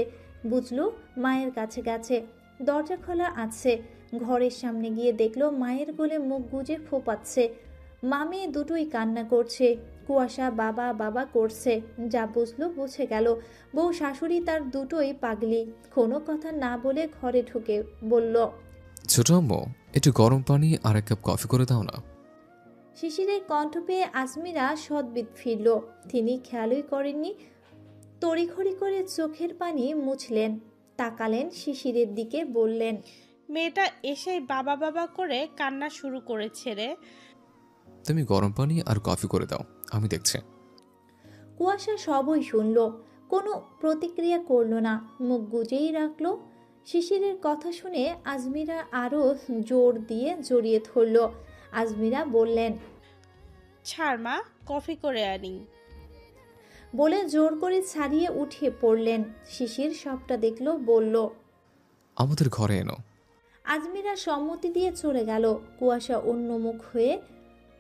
বুঝলো মায়ের কাছে গেছে। দরজা খোলা আছে। ঘরের সামনে গিয়ে দেখলো মায়ের কোলে মুখ গুজে ফোপাচ্ছে। মা মেয়ে দুটোই কান্না করছে। কুয়াশা বাবা বাবা করছে। যা বুঝলো বুঝে গেল বউ শাশুড়ি তার দুটোই পাগলি। কোনো কথা না বলে ঘরে ঢুকে বলল, ছোট আম্মু, একটু গরম পানি আর 1 কাপ কফি করে দাও না। শিশিরের কণ্ঠ পেয়ে আজমিরা সদ্বিদ ফিরল। তিনি খেয়ালই করেননি। তড়িঘড়ি করে চোখের পানি মুছলেন, তাকালেন শিশিরের দিকে, বললেন, মেয়েটা এসেই বাবা বাবা করে কান্না শুরু করেছে রে। তুমি গরম পানি আর কফি করে দাও, আমি দেখছি। কুয়াশা সবই শুনল, কোনো প্রতিক্রিয়া করল না, মুখ গুজেই রাখল। শিশিরের কথা শুনে আজমিরা আরও জোর দিয়ে জড়িয়ে ধরল। আজমিরা বললেন, ছাড় মা, কফি করে আনি। বলে জোর করে ছাড়িয়ে উঠিয়ে পড়লেন। শিশির সবটা দেখল, বলল, আমাদের ঘরে এনো। আজমিরা সম্মতি দিয়ে চলে গেল। কুয়াশা অন্যমুখ হয়ে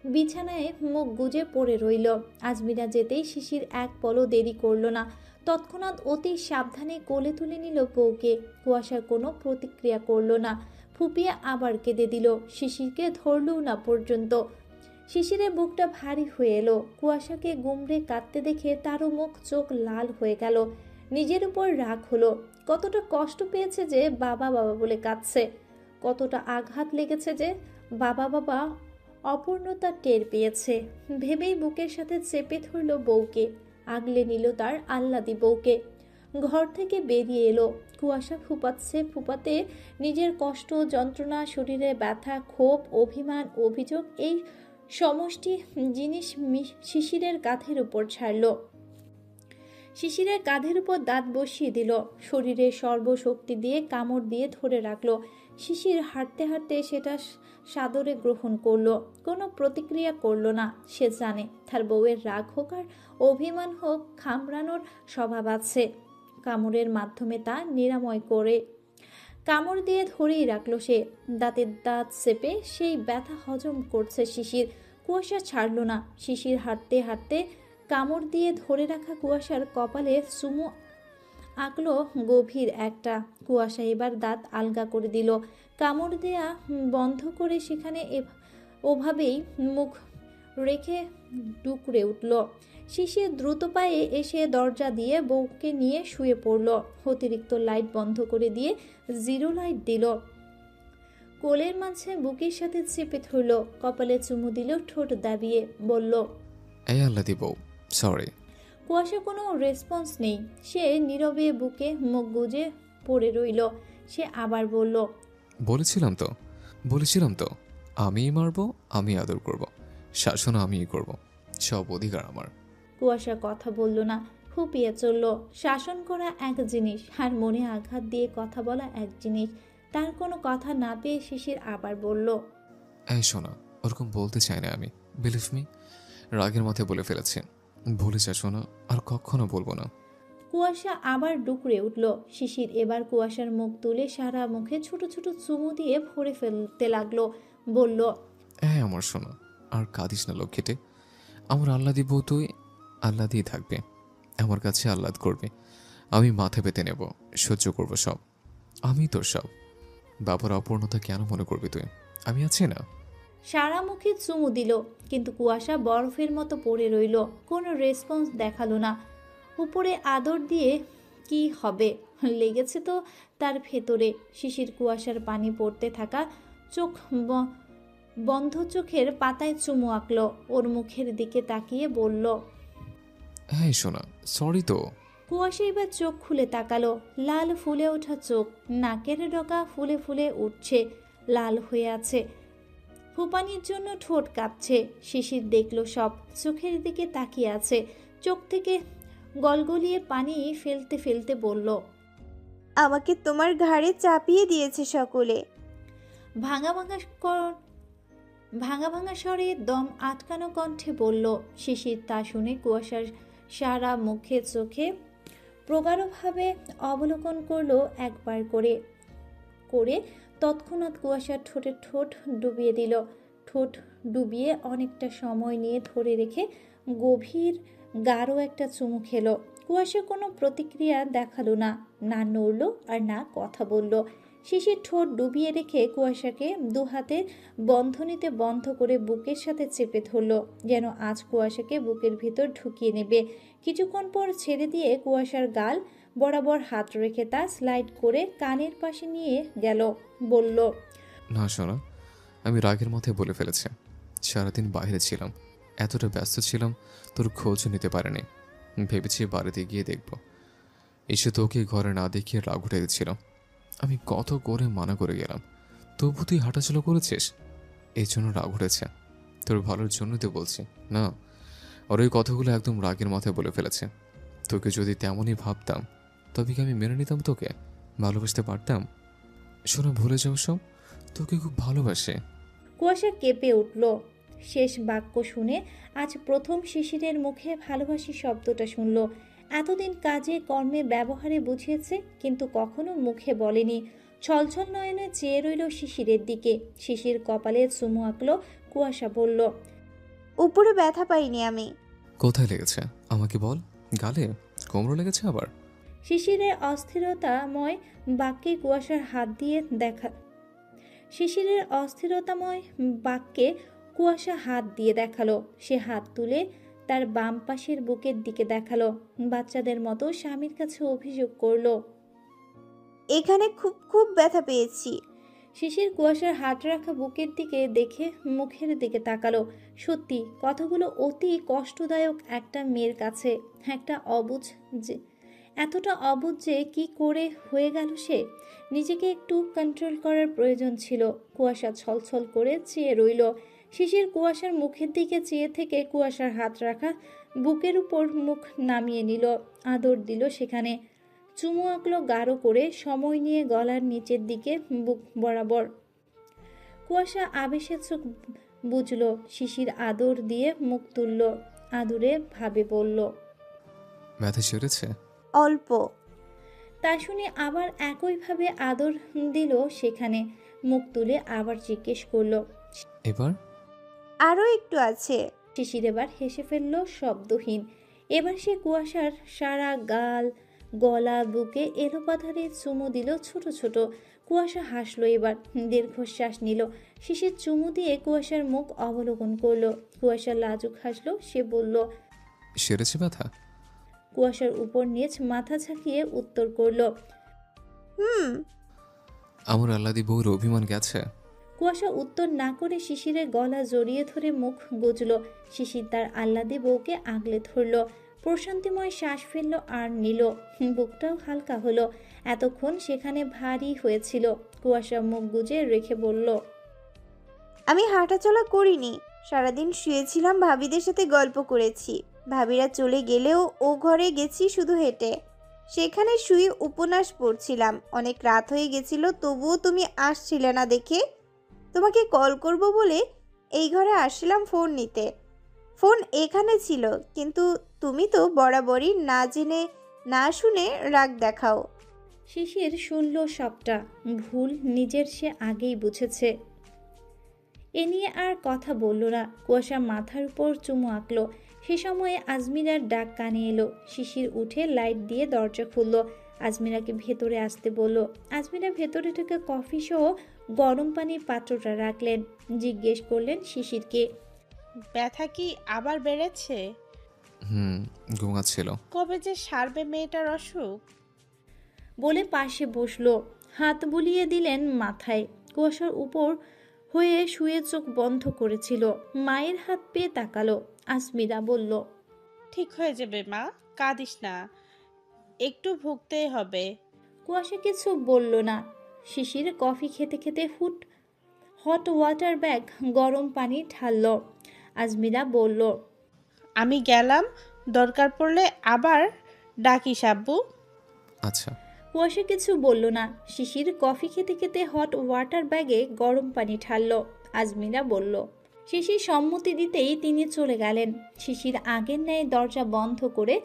বিছানায় মুখ গুজে পড়ে রইল। আজমিরা যেতেই শিশির এক পলও দেরি করল না, তৎক্ষণাৎ অতি সাবধানে কোলে তুলে নিল বউকে। কুয়াশা কোনো প্রতিক্রিয়া করল না, ফুপিয়ে আবার কেঁদে দিল। শিশিরকে ধরলও না পর্যন্ত। শিশিরের বুকটা ভারী হয়ে এলো। কুয়াশাকে গুমড়ে কাঁদতে দেখে তারও মুখ চোখ লাল হয়ে গেল। নিজের উপর রাগ হলো। কতটা কষ্ট পেয়েছে যে বাবা বাবা বলে কাঁদছে, কতটা আঘাত লেগেছে যে বাবা বাবা অপূর্ণতা টের পেয়েছে। ভেবেই বুকের সাথে চেপে ধরল বউকে, আগলে নিল তার আহ্লাদি বউকে। ঘর থেকে বেরিয়ে এলো। কুয়াশা ফুপাচ্ছে, ফুপাতে নিজের কষ্ট, যন্ত্রণা, শরীরে ব্যথা, ক্ষোভ, অভিমান, অভিযোগ, এই সমষ্টি জিনিস শিশিরের কাঁধের উপর ছাড়ল। শিশিরের কাঁধের উপর দাঁত বসিয়ে দিল, শরীরের সর্বশক্তি দিয়ে কামড় দিয়ে ধরে রাখলো। শিশির হাঁটতে হাঁটতে সেটা সাদরে গ্রহণ করলো, কোনো প্রতিক্রিয়া করলো না। সে জানে তার বউয়ের রাগ হোক আর অভিমান হোক, খামড়ানোর স্বভাব আছে। কামড়ের মাধ্যমে তা নিরাময় করে। কামড় দিয়ে ধরেই রাখলো সে, দাঁতের দাঁত চেপে সেই ব্যথা হজম করছে শিশির। কুয়াশা ছাড়ল না। শিশির হাঁটতে হাঁটতে কামড় দিয়ে ধরে রাখা কুয়াশার কপালে চুমু আঁকলো গভীর একটা। কুয়াশা এবার দাঁত আলগা করে দিল, কামড় দেয়া বন্ধ করে সেখানে ওভাবেই মুখ রেখে ডুকরে উঠল। শিশির দ্রুত পায়ে এসে দরজা দিয়ে বউকে নিয়ে শুয়ে পড়ল। অতিরিক্ত লাইট বন্ধ করে দিয়ে 0 লাইট দিল। কোলের মাঝে বুকের সাথে চেপে ধরল, কপালে চুমু দিল ঠোঁট দাবিয়ে, বলল, এই আল্লাদি বউ, সরি। কুয়াশা কোনো রেসপন্স নেই। সে নীরবে বুকে মুখ গুজে পড়ে রইল। সে আবার বলল, বলেছিলাম তো আমিই মারবো, আমি আদর করব, শাসন আমিই করব, সব অধিকার আমার। কুয়াশা কথা বলল না, ফুপিয়ে চলল। শাসন করা এক জিনিস আর মনে আঘাত দিয়ে কথা বলা এক জিনিস। তার কোনো কথা না পেয়ে শিশির আবার বলল, এই শোনা, ওরকম বলতে চাই না আমি, বিলিভ মি, রাগের মাথায় বলে ফেলেছি, ভুলে যা শোনা, আর কখনো বলবো না। কুয়াশা আবার ডুকরে উঠল। শিশির এবার কুয়াশার মুখ তুলে সারা মুখে ছোট ছোট চুমু দিয়ে ভরে ফেলতে লাগলো, বলল, হ্যাঁ আমার শোনা, আর কাঁদিস না লক্ষ্মীতে। আমার আহ্লাদি বউ, তুই আহ্লাদিই থাকবে, আমার কাছে আহ্লাদ করবে, আমি মাথা পেতে নেব, সহ্য করব সব, আমি তোর সব। বাবার অপূর্ণতা কেন মনে করবি তুই? আমি আছি না। সারা মুখে চুমু দিল, কিন্তু কুয়াশা বরফের মতো পড়ে রইল, কোনো রেসপন্স দেখালো না। উপরে আদর দিয়ে কি হবে, লেগেছে তো তার ভেতরে। শিশির কুয়াশার পানি পড়তে থাকা চোখ বন্ধ চোখের পাতায় চুমু আঁকলো। ওর মুখের দিকে তাকিয়ে বলল, হ্যাঁ শোনা, সরি তো। কুয়াশা এবার চোখ খুলে তাকালো। লাল ফুলে ওঠা চোখ, নাকের ডগা ফুলে ফুলে উঠছে, লাল হয়ে আছে। ফুপানির জন্য ঠোঁট কাঁপছে। শিশির দেখলো সব, চোখের দিকে তাকিয়ে আছে। চোখ থেকে গলগলিয়ে পানি ফেলতে ফেলতে বলল, আমাকে তোমার ঘাড়ে চাপিয়ে দিয়েছে সকলে। ভাঙা ভাঙা ভাঙা ভাঙা স্বরে দম আটকানো কণ্ঠে বলল। শিশির তা শুনে কুয়াশার সারা মুখে চোখে প্রগাঢ়ভাবে অবলোকন করলো একবার করে করে তৎক্ষণাৎ কুয়াশার ঠোঁটে ঠোঁট ডুবিয়ে দিল। ঠোঁট ডুবিয়ে অনেকটা সময় নিয়ে ধরে রেখে গভীর গাঢ় একটা চুমু খেলো। কুয়াশা কোনো প্রতিক্রিয়া দেখালো না, না নড়ল আর না কথা বলল। শিশির ঠোঁট ডুবিয়ে রেখে কুয়াশাকে দু হাতে বন্ধনীতে বন্ধ করে বুকের সাথে চেপে ধরল, যেন আজ কুয়াশাকে বুকের ভিতর ঢুকিয়ে নেবে। কিছুক্ষণ পর ছেড়ে দিয়ে কুয়াশার গাল বরাবর হাত রেখে তা স্লাইড করে কানের পাশে নিয়ে গেল। বলল, না শোনা, আমি রাগের মাথায় বলে ফেলেছি। সারাদিন বাইরে ছিলাম, এতটা ব্যস্ত ছিলাম তোর খোঁজও নিতে পারিনি। ভেবেছি বাড়িতে গিয়ে দেখব। এসে তোকে ঘরে না দেখিয়ে রাগ উঠে গেছিল। আমি কত করে মানা করে গেলাম, তবু তুই হাঁটাচলা করেছিস, এই জন্য রাগ উঠেছে। তোর ভালোর জন্য তো বলছি না। আর ওই কথাগুলো একদম রাগের মাথায় বলে ফেলেছে। তোকে যদি তেমনই ভাবতাম তবে কি আমি মেনে নিতাম, তোকে ভালোবাসতে পারতাম? শোনা, ভুলে যাও সব, তোকে খুব ভালোবাসে। কুয়াশা কেঁপে উঠল। শেষ বাক্য শুনে আজ প্রথম শিশিরের মুখে ভালোবাসি শব্দটা শুনল। এতদিন কাজে কর্মে ব্যবহারে বুঝিয়েছে, কিন্তু কখনো মুখে বলেনি। ছলছল নয়নে চেয়ে রইল শিশিরের দিকে। শিশির কপালে চুমু আঁকলো। কুয়াশা বলল, উপরে ব্যথা পাইনি আমি। কোথায় লেগেছে আমাকে বল। গালে? কোমরে লেগেছে আবার? শিশিরের অস্থিরতাময় বাক্যে কুয়াশার হাত দিয়ে শিশিরের অস্থিরতাময় বাক্যে কুয়াশা হাত দিয়ে দেখালো। সে হাত তুলে তার বাম পাশের বুকের দিকে দেখালো, বাচ্চাদের মতো স্বামীর কাছে অভিযোগ করলো। এখানে খুব খুব ব্যথা পেয়েছি। শিশির কুয়াশার হাত রাখা বুকের দিকে দেখে মুখের দিকে তাকালো। সত্যি কথাগুলো অতি কষ্টদায়ক একটা মেয়ের কাছে। একটা অবুঝ যে এতটা অবুঝ যে কি করে হয়ে গেল সে। নিজেকে একটু কন্ট্রোল করার প্রয়োজন ছিল। কুয়াশা ছলছল করে চেয়ে রইল। শিশির কুয়াশার মুখের দিকে চেয়ে থেকে কুয়াশার হাত রাখা বুকের উপর মুখ নামিয়ে নিল, আদর দিল সেখানে। চুমু আঁকলো গাঢ় করে, সময় নিয়ে গলার নিচের দিকে বুক বরাবর। কুয়াশা আবেশে চোখ বুঝল। শিশির আদর দিয়ে মুখ তুলল, আদুরে ভাবে বলল, ব্যথা সেরেছে? অল্প। তা শুনে আবার একইভাবে আদর দিল সেখানে। মুখ তুলে আবার জিজ্ঞেস করলো, এবার? আরও একটু আছে। শিশির এবার হেসে ফেলল শব্দহীন। এবার সে কুয়াশার সারা গাল, গলা, বুকে এলোপাথারে চুমু দিল ছোট ছোট। কুয়াশা হাসলো এবার, দীর্ঘশ্বাস নিল। শিশির চুমু দিয়ে কুয়াশার মুখ অবলোকন করলো। কুয়াশা লাজুক হাসলো। সে বলল, সেরেছে ব্যথা? কুয়াশার উপর নিচ মাথা ঝাঁকিয়ে উত্তর করলো, হুম। আমার আল্লাদি বউর অভিমান গেছে? কুয়াশা উত্তর না করে শিশিরের গলা জড়িয়ে ধরে মুখ গুজল। শিশির তার আহ্লাদে বউকে আগলে ধরল। প্রশান্তিময় শ্বাস ফেলল আর নিল। বুকটাও হালকা হলো। এতক্ষণ সেখানে ভারী হয়েছিল। কুয়াশা মুখ গুজে রেখে বলল, আমি হাঁটাচলা করিনি, সারাদিন শুয়েছিলাম, ভাবিদের সাথে গল্প করেছি। ভাবিরা চলে গেলেও ও ঘরে গেছি শুধু হেঁটে। সেখানে শুয়ে উপন্যাস পড়ছিলাম। অনেক রাত হয়ে গেছিল, তবুও তুমি আসছিলে না দেখে তোমাকে কল করব বলে এই ঘরে আসলাম ফোন নিতে। ফোন এখানে ছিল, কিন্তু তুমি তো বরাবরই না জেনে না শুনে রাগ দেখাও। শিশির শুনল সবটা। ভুল নিজের সে আগেই বুঝেছে। এ নিয়ে আর কথা বলল না। কুয়াশা মাথার উপর চুমু আঁকলো। সে সময়ে আজমিরার ডাক কানে এলো। শিশির উঠে লাইট দিয়ে দরজা খুলল। আজমিরাকে ভেতরে আসতে বলল। আজমিরা ভেতরে ঢুকে কফি সহ গরম পানির পাত্রটা রাখলেন। জিজ্ঞেস করলেন শিশিরকে, ব্যথা কি আবার বেড়েছে? ঘুমাচ্ছিল। কবে যে সারবে মেয়েটার অসুখ? বলে পাশে বসলো। হাত বুলিয়ে দিলেন মাথায়। কুয়াশার উপর হয়ে শুয়ে চোখ বন্ধ করেছিল। মায়ের হাত পেয়ে তাকালো। আসমিরা বলল, ঠিক হয়ে যাবে মা, কাঁদিস না, একটু ভুগতেই হবে। কুয়াশা কিছু বলল না। শিশির কফি খেতে খেতে হট ওয়াটার ব্যাগ গরম পানি ঢালল। আজমিরা বলল, আমি গেলাম, দরকার পড়লে আবার ডাকিস আব্বু। আচ্ছা। কুয়াশা কিছু বলল না। শিশির কফি খেতে খেতে হট ওয়াটার ব্যাগে গরম পানি ঢালল। আজমিরা বলল। শিশির সম্মতি দিতেই তিনি চলে গেলেন। শিশির আগের ন্যায় দরজা বন্ধ করে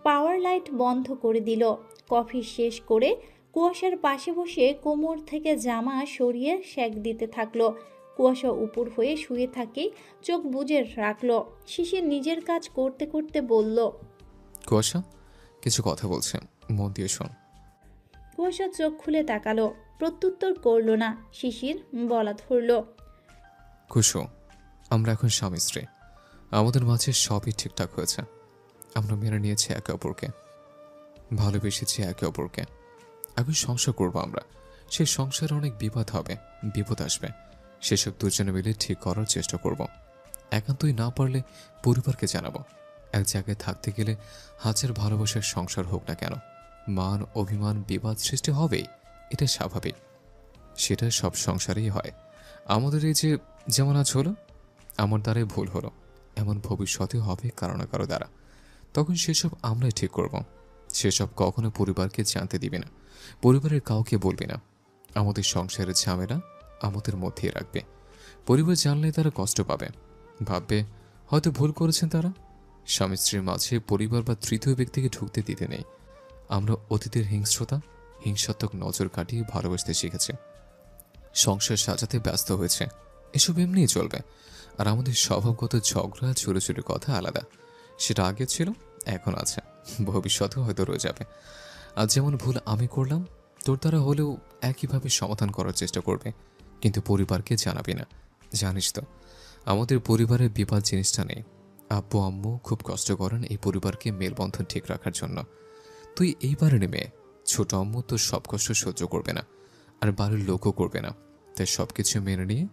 পাওয়ার লাইট বন্ধ করে দিল। কফি শেষ করে কুয়াশার পাশে বসে কোমর থেকে জামা সরিয়ে সেঁক দিতে থাকলো। কুয়াশা উপর হয়ে শুয়ে থাকেই চোখ বুজে রাখলো। শিশির নিজের কাজ করতে করতে বলল, কুয়াশা কিছু কথা বলছে, মন দিয়ে শোন। কুয়াশা চোখ খুলে তাকালো। প্রত্যুত্তর করল না। শিশির বলা ধরল, খুশু, আমরা এখন স্বামী স্ত্রী। আমাদের মাঝে সবই ঠিকঠাক হয়েছে। আমরা মেনে নিয়েছি একে অপরকে, ভালোবেসেছি একে অপরকে। এখন সংসার করব আমরা। সেই সংসারে অনেক বিপদ হবে, বিপদ আসবে। সেসব দুজনে মিলে ঠিক করার চেষ্টা করব। একান্তই না পারলে পরিবারকে জানাবো। এক জায়গায় থাকতে গেলে হাজার ভালোবাসার সংসার হোক না কেন, মান অভিমান বিবাদ সৃষ্টি হবেই, এটা স্বাভাবিক। সেটা সব সংসারেই হয়। আমাদের এই যে যেমন আজ হলো, আমার দ্বারাই ভুল হলো, এমন ভবিষ্যতে হবে কারো না কারো দ্বারা। তখন সেসব আমরাই ঠিক করব। সেসব কখনো পরিবারকে জানতে দিবি না, পরিবারের কাউকে বলবি না। আমাদের সংসারের ঝামেলা আমাদের মধ্যেই রাখবে। পরিবার জানলে তারা কষ্ট পাবে, ভাববে হয়তো ভুল করেছেন তারা। স্বামী স্ত্রীর মাঝে পরিবার বা তৃতীয় ব্যক্তিকে ঢুকতে দিতে নেই। আমরা অতীতের হিংস্রতা হিংসাত্মক নজর কাটিয়ে ভালোবাসতে শিখেছি, সংসার সাজাতে ব্যস্ত হয়েছে। এসব এমনিই চলবে। আর আমাদের স্বভাবগত ঝগড়া চুরি কথা আলাদা। সেটা আগে ছিল, এখন আছে, ভবিষ্যতেও হয়তো রয়ে যাবে। আর যেমন ভুল আমি করলাম, তোর দ্বারা হলেও একইভাবে সমাধান করার চেষ্টা করবে, কিন্তু পরিবারকে জানাবি না। জানিস তো আমাদের পরিবারের বিবাদ জিনিসটা নেই। আব্বু আম্মু খুব কষ্ট করেন এই পরিবারকে মেলবন্ধন ঠিক রাখার জন্য। তুই এইবারের মেয়ে, ছোট আম্মু তোর সব কষ্ট সহ্য করবে না, আর বাড়ির লোকও করবে না। তাই সব কিছু মেনে নিয়ে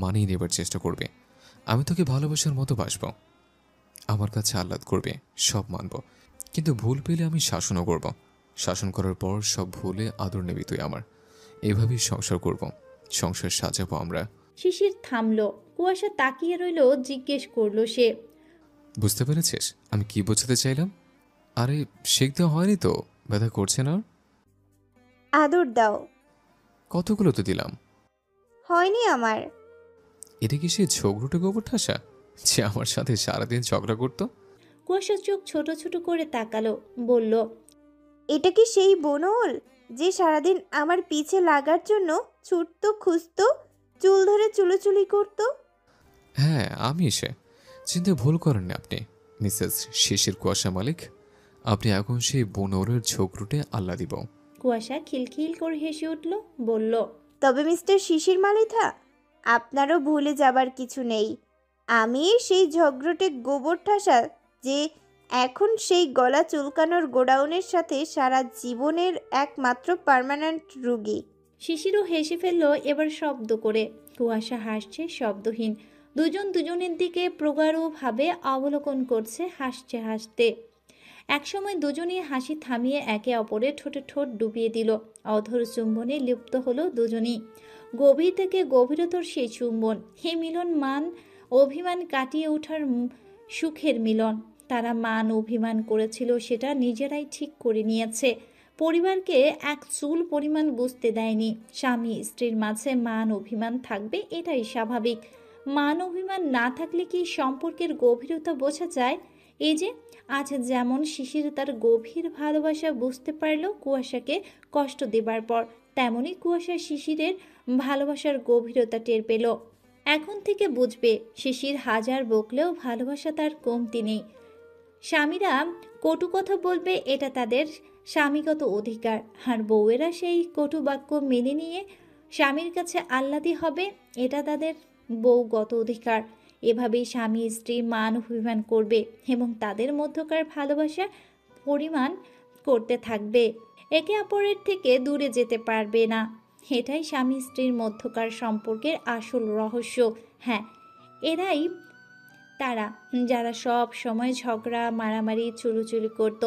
মানিয়ে নেবার চেষ্টা করবে। আমি তোকে ভালোবাসার মতো বাসব, আমার কাছে আহ্লাদ করবে, সব মানব। কিন্তু ভুল পেলে আমি শাসনও করব। শাসন করার পর সব ভুলে আদর নেবি তুই আমার। এভাবেই সংসার করব, সংসার সাজাবো আমরা। শিশির থামলো। কুয়াশা তাকিয়ে রইল। জিজ্ঞেস করলো সে, বুঝতে পেরেছিস আমি কি বোঝাতে চাইলাম? আরে শেখ দেওয়া হয়নি তো, ব্যথা করছে না? আদর দাও। কতগুলো তো দিলাম। হয়নি আমার। এটা কি সে ঝগড়ুটে গোবর ঠাসা যে আমার সাথে সারাদিন ঝগড়া করতো? কুয়াশা চোখ ছোট ছোট করে তাকালো। বলল, এটা কি সেই বনল যে সারাদিন আমার পিছে লাগার জন্য ছুটতো, খুঁজতো, চুল ধরে চুলোচুলি করতো? হ্যাঁ আমি সে। চিন্তা ভুল করেননি আপনি মিসেস শিশির কুয়াশা মালিক। আপনি এখন সেই বনরের ঝগড়ুটে আল্লা দিব। কুয়াশা খিলখিল করে হেসে উঠল। বলল, তবে মিস্টার শিশির মালিথা, আপনারও ভুলে যাবার কিছু নেই। আমি সেই ঝগড়টে গোবর ঠাসা যে এখন সেই গলা চুলকানোর গোডাউনের সাথে সারা জীবনের একমাত্র পার্মানেন্ট রুগী। শিশিরও হেসে ফেলল এবার শব্দ করে। কুয়াশা হাসছে শব্দহীন। দুজন দুজনের দিকে প্রগাঢ়ভাবে অবলোকন করছে, হাসছে হাসতে। একসময় দুজনেই হাসি থামিয়ে একে অপরের ঠোঁটে ঠোঁট ডুবিয়ে দিল। অধর চুম্বনে লিপ্ত হলো দুজনই। গভীর থেকে গভীরতর সেই চুম্বন। হে মিলন মান অভিমান কাটিয়ে ওঠার সুখের মিলন। তারা মান অভিমান করেছিল, সেটা নিজেরাই ঠিক করে নিয়েছে। পরিবারকে এক চুল পরিমাণ বুঝতে দেয়নি। স্বামী স্ত্রীর মাঝে মান অভিমান থাকবে, এটাই স্বাভাবিক। মান অভিমান না থাকলে কি সম্পর্কের গভীরতা বোঝা যায়? এই যে আজ যেমন শিশির তার গভীর ভালোবাসা বুঝতে পারল কুয়াশাকে কষ্ট দেবার পর, তেমনি কুয়াশা শিশিরের ভালোবাসার গভীরতা টের পেল। এখন থেকে বুঝবে, শিশির হাজার বকলেও ভালোবাসা তার কমতি নেই। স্বামীরা কটু কথা বলবে, এটা তাদের স্বামীগত অধিকার। আর বউয়েরা সেই কটু বাক্য মেনে নিয়ে স্বামীর কাছে আহ্লাদী হবে, এটা তাদের বউগত অধিকার। এভাবেই স্বামী স্ত্রী মান অভিমান করবে এবং তাদের মধ্যকার ভালোবাসা পরিমাণ করতে থাকবে। একে অপরের থেকে দূরে যেতে পারবে না। এটাই স্বামী স্ত্রীর মধ্যকার সম্পর্কের আসল রহস্য। হ্যাঁ, এরাই তারা যারা সব সময় ঝগড়া মারামারি চুলোচুলি করত।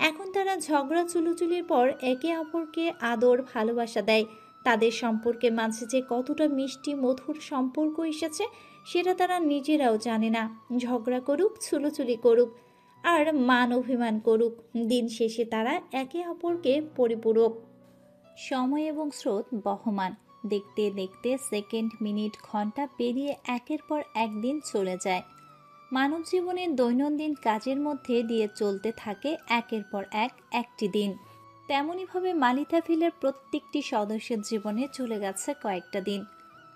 এখন তারা ঝগড়া চুলোচুলির পর একে অপরকে আদর ভালোবাসা দেয়। তাদের সম্পর্কের মাঝে যে কতটা মিষ্টি মধুর সম্পর্ক এসেছে সেটা তারা নিজেরাও জানে না। ঝগড়া করুক, চুলোচুলি করুক আর মান অভিমান করুক, দিন শেষে তারা একে অপরকে পরিপূরক। সময় এবং স্রোত বহমান। দেখতে দেখতে সেকেন্ড, মিনিট, ঘন্টা পেরিয়ে একের পর একদিন চলে যায়। মানব জীবনের দৈনন্দিন কাজের মধ্যে দিয়ে চলতে থাকে একের পর একটি দিন। তেমনইভাবে মালিতা ভিলের প্রত্যেকটি সদস্যের জীবনে চলে গেছে কয়েকটা দিন।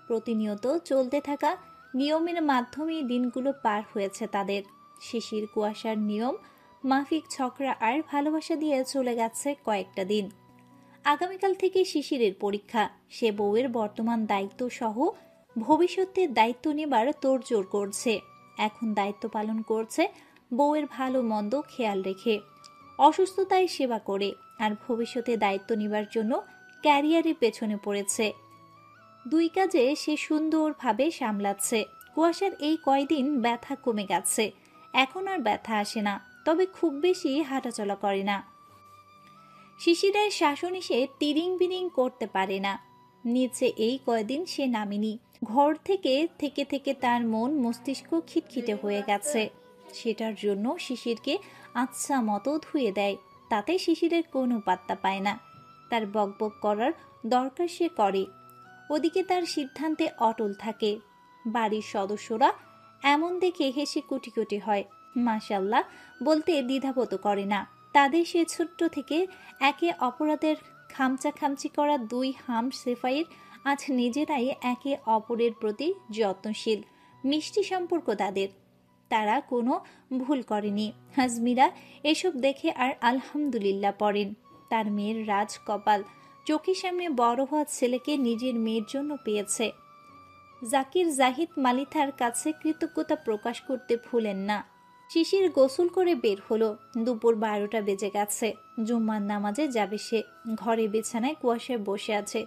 প্রতিনিয়ত চলতে থাকা নিয়মের মাধ্যমেই দিনগুলো পার হয়েছে তাদের। শিশির কুয়াশার নিয়ম মাফিক ঝগড়া আর ভালোবাসা দিয়ে চলে গেছে কয়েকটা দিন। আগামীকাল থেকে শিশিরের পরীক্ষা। সে বউয়ের বর্তমান দায়িত্ব সহ ভবিষ্যতের দায়িত্ব নেবার তোড়জোড় করছে। এখন দায়িত্ব পালন করছে বউয়ের ভালো মন্দ খেয়াল রেখে, অসুস্থতায় সেবা করে, আর ভবিষ্যতে দায়িত্ব নেবার জন্য ক্যারিয়ারের পেছনে পড়েছে। দুই কাজে সে সুন্দরভাবে সামলাচ্ছে। কুয়াশার এই কয়দিন ব্যথা কমে গেছে। এখন আর ব্যথা আসে না, তবে খুব বেশি হাঁটাচলা করে না। শিশিরের শাসনে সে তিরিং বিরিং করতে পারে না। নিচে এই কয়দিন সে নামেনি। ঘর থেকে থেকে থেকে তার মন মস্তিষ্ক খিটখিটে হয়ে গেছে। সেটার জন্য শিশিরকে আচ্ছা মতো ধুয়ে দেয়। তাতে শিশিরের কোনো পাত্তা পায় না। তার বকবক করার দরকার সে করে। ওদিকে তার সিদ্ধান্তে অটল থাকে। বাড়ির সদস্যরা এমন দেখে হেসে কুটি কুটি হয়। মাশাল্লাহ বলতে দ্বিধাবোধ করে না। তাদের সে ছোট্ট থেকে একে অপরাধের খামচি করা দুই হাম সেফাইয়ের আজ নিজেরাই একে অপরের প্রতি যত্নশীল। মিষ্টি সম্পর্ক তাদের। তারা কোনো ভুল করেনি। হাজমিরা এসব দেখে আর আলহামদুলিল্লাহ পড়েন। তার মেয়ের রাজ কপাল, চোখের সামনে বড় হওয়া ছেলেকে নিজের মেয়ের জন্য পেয়েছে। জাকির জাহিদ মালিথার কাছে কৃতজ্ঞতা প্রকাশ করতে ভুলেন না। শিশির গোসল করে বের হলো। দুপুর 12টা বেজে গেছে। জুম্মার নামাজে যাবে সে। ঘরে বিছানায় কুয়াশায় বসে আছে।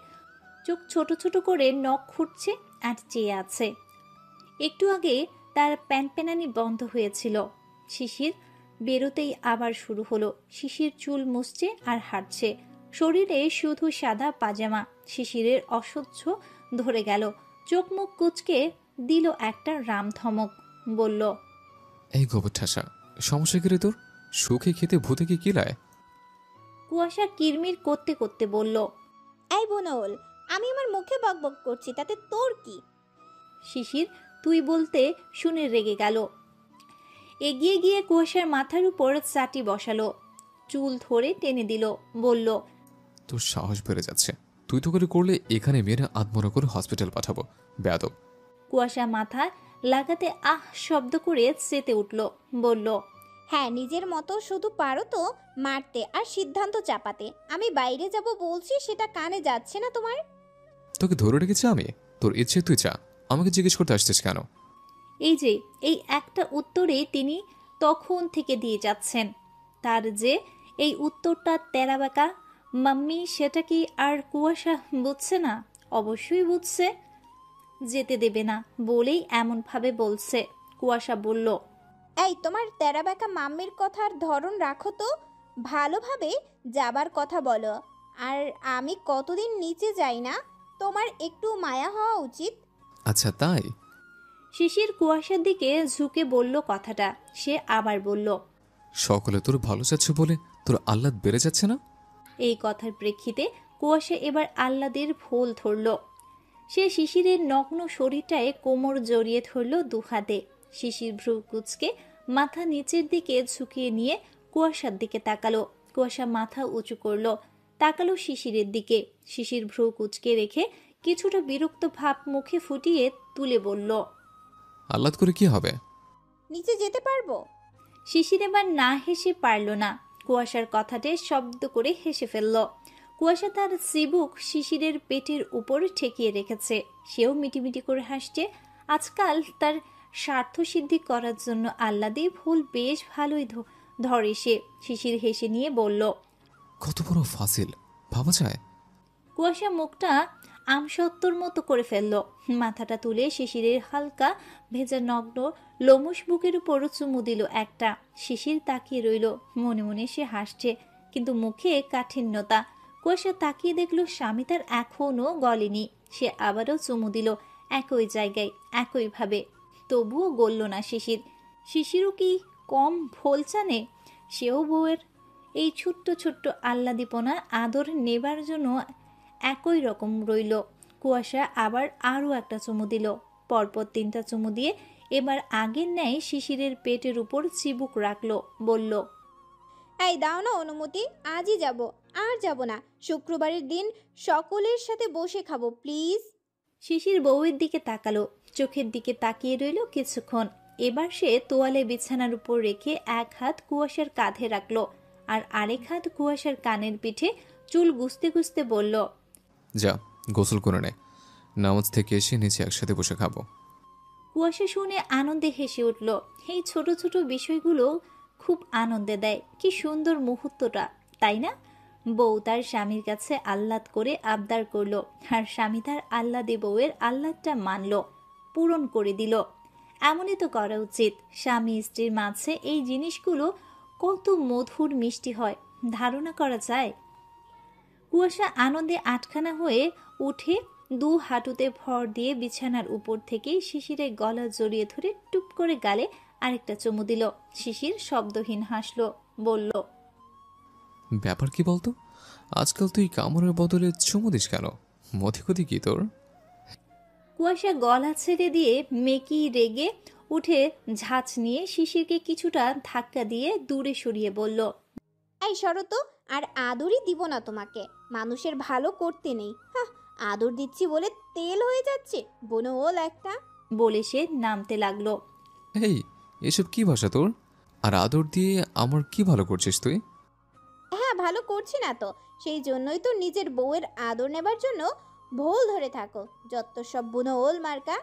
চোখ ছোট ছোট করে নখ খুঁটছে আর চেয়ে আছে। একটু আগে তার প্যানপ্যানানি বন্ধ হয়েছিল। শিশির বেরোতেই আবার শুরু হলো। শিশির চুল মুছছে আর হাঁটছে। শরীরে শুধু সাদা পাজামা। শিশিরের অসহ্য ধরে গেল। চোখ মুখ কুচকে দিল একটা রামধমক। বলল, এই গোবর ঠাসা, সমস্যা কি রে তোর? সুখে খেতে ভূতে কি কিলায়? কুয়াশা কিরমির করতে করতে বলল, এই বোনল, আমি আমার মুখে বকবক করছি, তাতে তোর কি? শিশির তুই বলতে শুনে রেগে গেল। এগিয়ে গিয়ে কুয়াশার মাথার উপর চাটি বসালো। চুল ধরে টেনে দিল। বলল, তোর সাহস বেড়ে যাচ্ছে। তুই তো করে করলে এখানে মেয়েরা আত্মরা করে হসপিটাল পাঠাবো, বেয়াদব। কুয়াশা মাথা লাগাতে আহ শব্দ করে চেতে উঠল। বলল, হ্যাঁ, নিজের মতো শুধু পারো তো মারতে আর সিদ্ধান্ত চাপাতে। আমি বাইরে যাব বলছি, সেটা কানে যাচ্ছে না তোমার? তোকে ধরে রেখেছি আমি? তোর ইচ্ছে তুই চা, আমাকে জিজ্ঞেস করতে আসছিস কেন? এই যে এই একটা উত্তরে তিনি তখন থেকে দিয়ে যাচ্ছেন। তার যে এই উত্তরটা তেরাবাঁকা মাম্মি, সেটা কি আর কুয়াশা বুঝছে না? অবশ্যই বুঝছে। যেতে দেবে না বলেই এমনভাবে বলছে। কুয়াশা বলল, এই তোমার তেরাবেকা মাম্মির কথার ধরন রাখো তো, ভালোভাবে যাবার কথা বলো। আর আমি কতদিন নিচে যাই না, তোমার একটু মায়া হওয়া উচিত। আচ্ছা তাই? শিশির কুয়াশার দিকে ঝুঁকে বলল কথাটা। সে আবার বলল, সকলে তোর ভালো চাচ্ছে বলে তোর আহ্লাদ বেড়ে যাচ্ছে না? এই কথার প্রেক্ষিতে কুয়াশা এবার আহ্লাদের ভোল ধরল। সে শিশিরের নগ্ন শরীরটায় কোমর জড়িয়ে ধরল দুহাতে। শিশির ভ্রু কুচকে মাথা নিচের দিকে ঝুঁকিয়ে নিয়ে কুয়াশার দিকে তাকালো। কুয়াশা মাথা উঁচু করল, তাকালো শিশিরের দিকে। শিশির ভ্রু কুচকে রেখে কিছুটা বিরক্ত ভাব মুখে ফুটিয়ে তুলে বলল, আহ্লাদ করে কি হবে? নিচে যেতে পারবো? শিশির এবার না হেসে পারল না। কুয়াশার কথাতে শব্দ করে হেসে ফেলল। কুয়াশা তার চিবুক শিশিরের পেটের উপর ঠেকিয়ে রেখেছে। সেও মিটিমিটি করে হাসছে। আজকাল তার স্বার্থ সিদ্ধি করার জন্য আহ্লাদে ভুল বেশ ভালোই ধরে সে। শিশির হেসে নিয়ে বলল, কত বড় ফাজিল ভাবা যায়। কুয়াশা মুখটা আমসত্ত্বর মতো করে ফেলল, মাথাটা তুলে শিশিরের হালকা ভেজা নগ্ন লোমশ বুকের উপর চুমু দিল একটা। শিশির তাকিয়ে রইল, মনে মনে সে হাসছে কিন্তু মুখে কাঠিন্যতা। কুয়াশা তাকিয়ে দেখল স্বামী তার এখনও গলেনি। সে আবারও চুমু দিল একই জায়গায় একইভাবে, তবুও গলল না শিশির। শিশিরও কি কম ভোল জানে? সেও বউয়ের এই ছোট্ট ছোট্ট আহ্লাদীপনা আদর নেবার জন্য একই রকম রইল। কুয়াশা আবার আরও একটা চুমু দিল, পরপর 3টা চুমু দিয়ে এবার আগের ন্যায় শিশিরের পেটের উপর চিবুক রাখলো, বলল, এই দাও না অনুমতি, আজই যাব, আর যাব না। শুক্রবারের দিন সকলের সাথে বসে খাবো প্লিজ। শিশির বউয়ের দিকে তাকালো, চোখের দিকে তাকিয়ে রইল কিছুক্ষণ। এবার সে তোয়ালে বিছানার উপর রেখে এক হাত কুয়াশার কাঁধে রাখলো আর আরেক হাত কুয়াশার কানের পিঠে চুল গুছতে গুছতে বলল, যা গোসল করে নে, নামাজ থেকে এসে নিচে একসাথে বসে খাবো। কুয়াশা শুনে আনন্দে হেসে উঠল। এই ছোট ছোট বিষয়গুলো খুব আনন্দে দেয়। কি সুন্দর মুহূর্তটা, তাই না? বউ তার স্বামীর কাছে আহ্লাদ করে আবদার করলো, আর স্বামী তার আহ্লাদে বউয়ের আহ্লাদটা মানলো, পূরণ করে দিল। এমনই তো করা উচিত। স্বামী স্ত্রীর মাঝে এই জিনিসগুলো কত মধুর মিষ্টি হয়, ধারণা করা যায়? কুয়াশা আনন্দে আটখানা হয়ে উঠে 2 হাঁটুতে ভর দিয়ে বিছানার উপর থেকে শিশিরের গলা জড়িয়ে ধরে টুপ করে গালে আরেকটা চুমু দিল। শিশির শব্দহীন হাসলো, বলল, ব্যাপার কি বলতো, আজকাল তুই কামড়ের বদলে চুমু দিস কেন? মধিকতি কি তোর? কুয়াশা গলা ছেড়ে দিয়ে মেকি রেগে উঠে ঝাঁচ নিয়ে শিশিরকে কিছুটা ধাক্কা দিয়ে দূরে সরিয়ে বলল, এই শরত, আর আদরই দিব না তোমাকে। মানুষের ভালো করতে নেই। হ্যাঁ, আদর দিচ্ছি বলে তেল হয়ে যাচ্ছে, বনওল একটা। বলে সে নামতে লাগলো। এই এসব কি ভাষা তোর? আর আদর দিয়ে আমার কি ভালো করছিস তুই? হ্যাঁ, ভালো করছি না তো, সেই জন্যই তো নিজের বউয়ের আদর নেবার জন্য ভোল ধরে থাকো, যত সব বনওল মার্কা।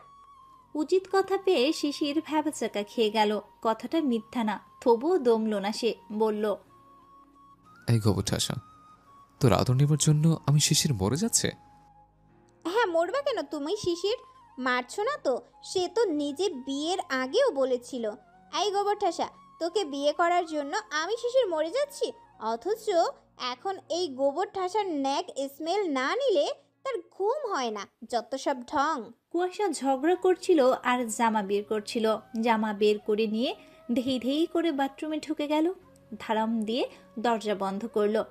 উচিত কথা পেয়ে শিশির ভ্যাবাচাকা খেয়ে গেল। কথাটা মিথ্যা না, তবুও দমল না সে, বলল, এই গোবর ঠাসা, তোর আদর নেবার জন্য আমি শিশির মরে যাচ্ছে? হ্যাঁ, মরবা কেন তুমি? শিশির মারছো না তো? সে তো নিজে বিয়ের আগেও বলেছিল, এই গোবর ঠাসা, তোকে বিয়ে করার জন্য আমি শিশির মরে যাচ্ছি। অথচ এখন এই গোবর ঠাসার ন্যাক স্মেল না নিলে তার ঘুম হয় না, যত সব ঢং। কুয়াশা ঝগড়া করছিল আর জামা বের করছিল। জামা বের করে নিয়ে ধেই ধেই করে বাথরুমে ঢুকে গেল, ধারাম দিয়ে দরজা বন্ধ করলো।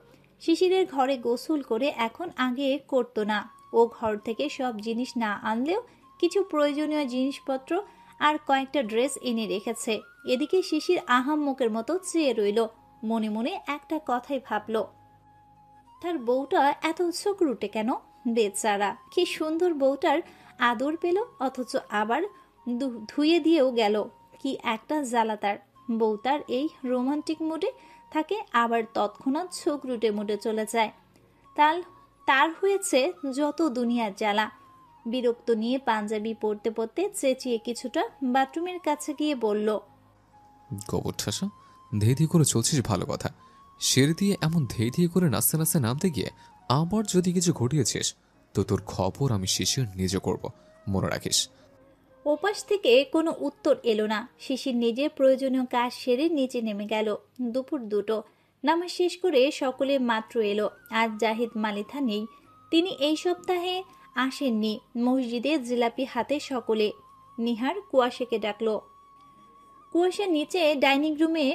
শিশিরের ঘরে গোসল করে এখন আগে করতো না। ও ঘর থেকে সব জিনিস না আনলেও কিছু প্রয়োজনীয় জিনিসপত্র আর কয়েকটা ড্রেস এনে রেখেছে। এদিকে শিশির আহাম্মকের মতো চেয়ে রইল, মনে মনে একটা কথাই ভাবলো, তার বউটা এত চোখরুটে কেন? বেচারা, কি সুন্দর বউটার আদর পেল, অথচ আবার ধুয়ে দিয়েও গেল। কি একটা জ্বালা তার। বউ তার এই রোমান্টিক মুডে থাকে, আবার তৎক্ষণাৎ চোখরুটে মুডে চলে যায়। তার হয়েছে যত দুনিয়ার জ্বালা। বিরক্ত নিয়ে পাঞ্জাবি পরতে পরতে চেঁচিয়ে কিছুটা বাথরুমের কাছে গিয়ে বলল, গোবর ঠাসা, ধেই ধেই করে চলছিস ভালো কথা, সেরে দিয়ে এমন ধেই ধেই করে নাচতে নাচতে নামতে গিয়ে আবার যদি কিছু ঘটিয়েছিস তো তোর খবর আমি শিশির নিজে করব, মনে রাখিস। ওপাশ থেকে কোনো উত্তর এলো না। শিশির নিজের প্রয়োজনীয় কাজ সেরে নিচে নেমে গেল। দুপুর 2টো, নামাজ শেষ করে সকলে মাত্র এলো। আজ জাহিদ মালিথা নেই, তিনি এই সপ্তাহে আসেননি। মসজিদে জিলাপি হাতে সকলে। নিহার কুয়াশাকে ডাকলো। কুয়াশা নিচে ডাইনিং রুমে,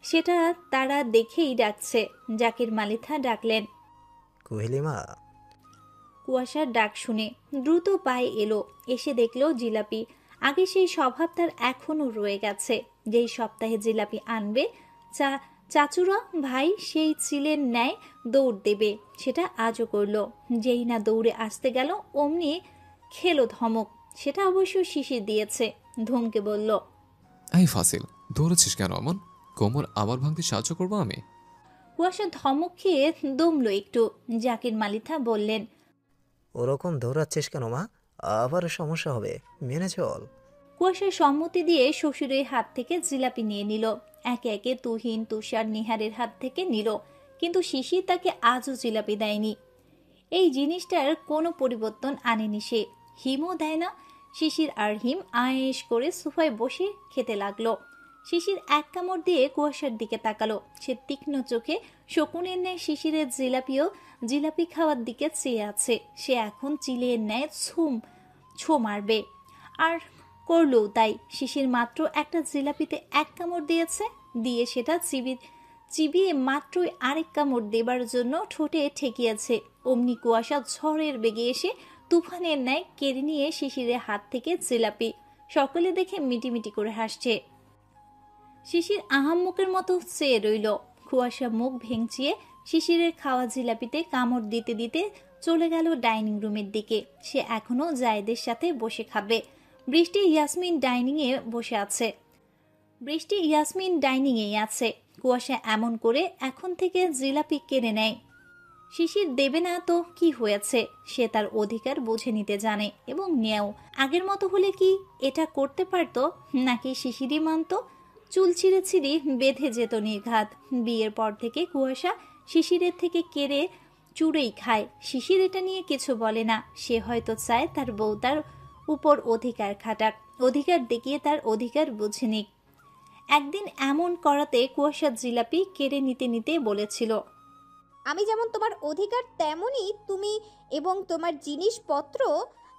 সেটা তারা দেখেই ডাকছে। জাকির মালিথা ডাকলেন, কোহেলিমা। কুয়াশার ডাক শুনে দ্রুত পায়ে এলো, এসে দেখলো জিলাপি। আগে সেই স্বভাব তার এখনো রয়ে গেছে, যেই সপ্তাহে জিলাপি আনবে চাচুরা ভাই সেই চিলের ন্যায় দৌড় দেবে, সেটা আজও করলো। যেই না দৌড়ে আসতে গেল অমনি খেলো ধমক, সেটা অবশ্য শিশির দিয়েছে। ধমকে বলল, এই ফাসিল, দৌড়েছিস কেন অমন? কোমর আবার ভাঙতে সাহায্য করবো আমি? কুয়াশা ধমক খেয়ে দমলো একটু। জাকির মালিথা বললেন, ওরকম দৌড়াচ্ছিস কেন মা? আবার সমস্যা হবে, মেনে চল। কুয়াশার সম্মতি দিয়ে শ্বশুরের হাত থেকে জিলাপি নিয়ে নিল। একে একে তুহিন, তুষার, নিহারের হাত থেকে নিল। কিন্তু শিশির তাকে আজও জিলাপি দেয়নি। এই জিনিসটার কোনো পরিবর্তন আনেনি সে। হিমও দেয় না। শিশির আর হিম আয়েশ করে সোফায় বসে খেতে লাগলো। শিশির এক কামড় দিয়ে কুয়াশার দিকে তাকালো। সে তীক্ষ্ণ চোখে শকুনের ন্যায় শিশিরের জিলাপি খাওয়ার দিকে চেয়ে আছে। সে এখন চিলের ন্যায় ছো মারবে। আর করলেও তাই। শিশির মাত্র একটা জিলাপিতে এক কামড় দিয়েছে, দিয়ে সেটা চিবিয়ে মাত্রই আরেক কামড় দেবার জন্য ঠোঁটে ঠেকিয়েছে। অমনি কুয়াশা ঝড়ের বেগে এসে তুফানের ন্যায় কেড়ে নিয়ে শিশিরের হাত থেকে জিলাপি। সকলে দেখে মিটিমিটি করে হাসছে। শিশির আহাম্মকের মতো চেয়ে রইল। কুয়াশা মুখ ভেঙচিয়ে শিশিরের খাওয়া জিলাপিতে কামড় দিতে দিতে চলে গেল ডাইনিং রুমের দিকে। সে এখনো জায়েদের সাথে বসে খাবে। বৃষ্টি ইয়াসমিন ডাইনিংয়েই আছে। কুয়াশা এমন করে এখন থেকে জিলাপি কেড়ে নেয়। শিশির দেবে না তো কি হয়েছে, সে তার অধিকার বুঝে নিতে জানে এবং নেও। আগের মতো হলে কি এটা করতে পারতো, নাকি শিশিরই মানত? চুল ছিঁড়ে বেঁধে যেত নির্ঘাত। বিয়ের পর থেকে কুয়াশা শিশিরের থেকে কেড়ে চুড়েই খায়। শিশির এটা নিয়ে কিছু বলে না। সে হয়তো চায় তার বউ তার উপর অধিকার খাটাক, অধিকার দেখিয়ে তার অধিকার বুঝে নিক। একদিন এমন করাতে কুয়াশা জিলাপি কেড়ে নিতে নিতে বলেছিল, আমি যেমন তোমার অধিকার, তেমনই তুমি এবং তোমার জিনিসপত্র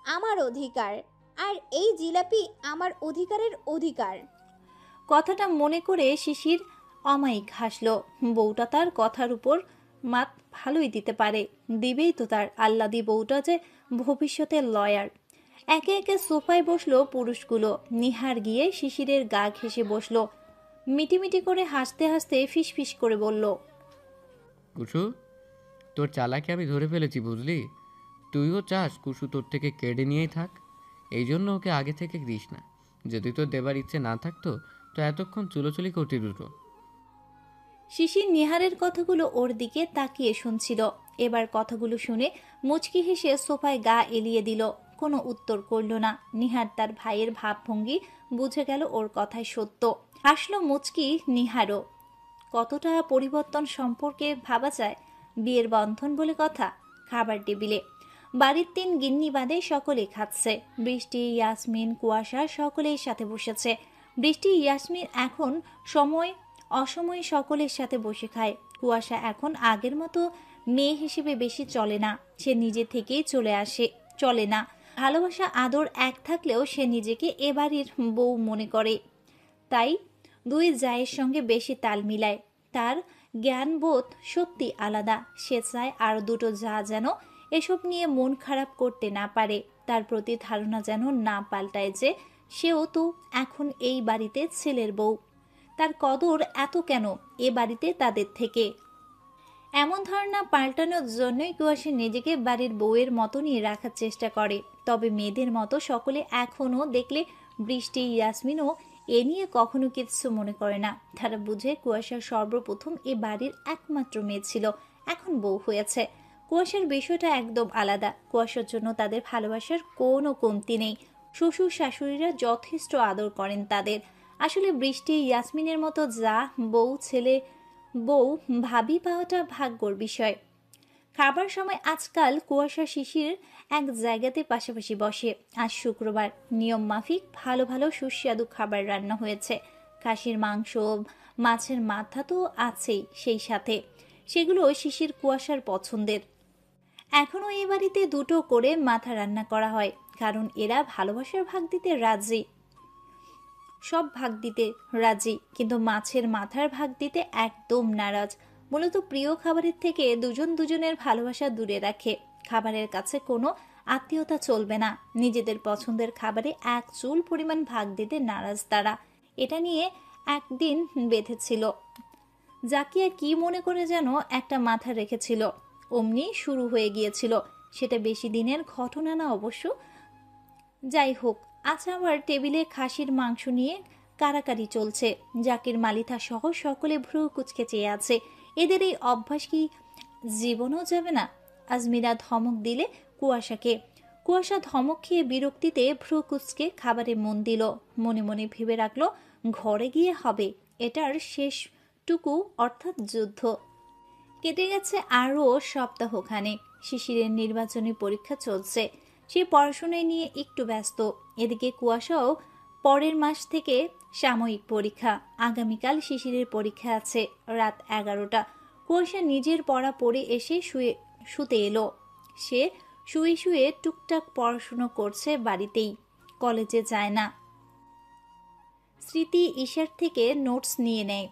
আমার অধিকার, আর এই জিলাপি আমার অধিকারের অধিকার। কথাটা মনে করে শিশির অমায়িক হাসল। বউটা তার কথার উপর মাত ভালোই দিতে পারে, দিবেই তো। তার আল্লাদি বউটা যে ভবিষ্যতের লয়ার। একে একে সোফায় বসলো পুরুষগুলো। নিহার গিয়ে শিশিরের গা ঘেঁষে বসলো। মিটিমিটি করে হাসতে হাসতে ফিসফিস করে বলল, কুসু, তোর চালাকি আমি ধরে ফেলেছি বুঝলি। তুইও চাস কুসু তোর থেকে কেড়ে নিয়েই থাক, এই জন্য ওকে আগে থেকে দিস না। যদি তোর দেবার ইচ্ছে না থাকতো তো এতক্ষণ চুলোচুলি করতে দুটো। শিশির নিহারের কথাগুলো ওর দিকে তাকিয়ে শুনছিল। এবার কথাগুলো শুনে মুচকি হেসে সোফায় গা এলিয়ে দিল। কোনো উত্তর করল না। নিহার তার ভাইয়ের ভাবভঙ্গি বুঝে গেল ওর কথাই সত্য। আসলো মুচকি নিহারও। কতটা পরিবর্তন সম্পর্কে ভাবা যায়। বিয়ের বন্ধন বলে কথা। খাবার টেবিলে বাড়ির 3 গিন্নি বাদে সকলে খাচ্ছে। বৃষ্টি, ইয়াসমিন, কুয়াশা সকলের সাথে বসেছে। বৃষ্টি, ইয়াসমিন এখন অসময়ে সকলের সাথে বসে খায়। কুয়াশা এখন আগের মতো মেয়ে হিসেবে বেশি চলে না। সে নিজে থেকেই চলে না। ভালোবাসা আদর এক থাকলেও সে নিজেকে এ বাড়ির বউ মনে করে। তাই 2 জায়ের সঙ্গে বেশি তাল মিলায়। তার জ্ঞানবোধ সত্যি আলাদা। সে চায় আর 2 জা যেন এসব নিয়ে মন খারাপ করতে না পারে। তার প্রতি ধারণা যেন না পাল্টায় যে সেও তো এখন এই বাড়িতে ছেলের বউ। তার কদর এত কেন এ বাড়িতে তাদের থেকে? এমন ধারণা পাল্টানোর জন্যই কুয়াশা নিজেকে বাড়ির বউয়ের মতনই রাখার চেষ্টা করে। তবে মেয়েদের মতো সকলে এখনও দেখলে বৃষ্টি, ইয়াসমিনও এ নিয়ে কখনো কিছু মনে করে না। তারা বুঝে কুয়াশা সর্বপ্রথম এ বাড়ির একমাত্র মেয়ে ছিল, এখন বউ হয়েছে। কুয়াশার বিষয়টা একদম আলাদা। কুয়াশার জন্য তাদের ভালোবাসার কোনো কমতি নেই। শ্বশুর শাশুড়িরা যথেষ্ট আদর করেন তাদের। আসলে বৃষ্টি, ইয়াসমিনের মতো বউ ভাবি পাওয়াটা ভাগ্যর বিষয়। খাবার সময় আজকাল কুয়াশা শিশির এক জায়গাতে পাশাপাশি বসে। আজ শুক্রবার, নিয়ম মাফিক ভালো ভালো সুস্বাদু খাবার রান্না হয়েছে। খাসির মাংস, মাছের মাথা তো আছেই সেই সাথে। সেগুলো শিশির কুয়াশার পছন্দের। এখনও এই বাড়িতে 2 করে মাথা রান্না করা হয়, কারণ এরা ভালোবাসার ভাগ দিতে রাজি। সব ভাগ দিতে রাজি, কিন্তু মাছের মাথার ভাগ দিতে একদম নারাজ। মূলত প্রিয় খাবারের থেকে দুজনের ভালোবাসা দূরে রাখে। খাবারের কাছে কোনো আত্মীয়তা চলবে না। নিজেদের পছন্দের খাবারে 1 চুল পরিমাণ ভাগ দিতে নারাজ তারা। এটা নিয়ে একদিন বেঁধেছিল। জাকিয়া কি মনে করে যেন একটা মাথা রেখেছিল, অমনি শুরু হয়ে গিয়েছিল। সেটা বেশি দিনের ঘটনা না অবশ্য। যাই হোক, আজ আবার টেবিলে খাসির মাংস নিয়ে কারাকারি চলছে। জাকির, মালিথা সহ সকলে ভ্রু কুচকে চেয়ে আছে। এদের এই অভ্যাস কি জীবনও যাবে না? আজমিরা ধমক দিলে কুয়াশাকে। কুয়াশা ধমক খেয়ে বিরক্তিতে ভ্রু কুচকে খাবারে মন দিল। মনে মনে ভেবে রাখলো ঘরে গিয়ে হবে এটার শেষটুকু, অর্থাৎ যুদ্ধ। কেটে গেছে আরও সপ্তাহখানেক। শিশিরের নির্বাচনী পরীক্ষা চলছে, সে পড়াশোনায় নিয়ে একটু ব্যস্ত। এদিকে কুয়াশাও পরের মাস থেকে সাময়িক পরীক্ষা। আগামীকাল শিশিরের পরীক্ষা আছে রাত 11টা। কুয়াশা নিজের পড়া পড়ে এসে শুতে এলো। সে শুয়ে শুয়ে টুকটাক পড়াশুনো করছে বাড়িতেই, কলেজে যায় না। স্মৃতি ঈশার থেকে নোটস নিয়ে নেয়।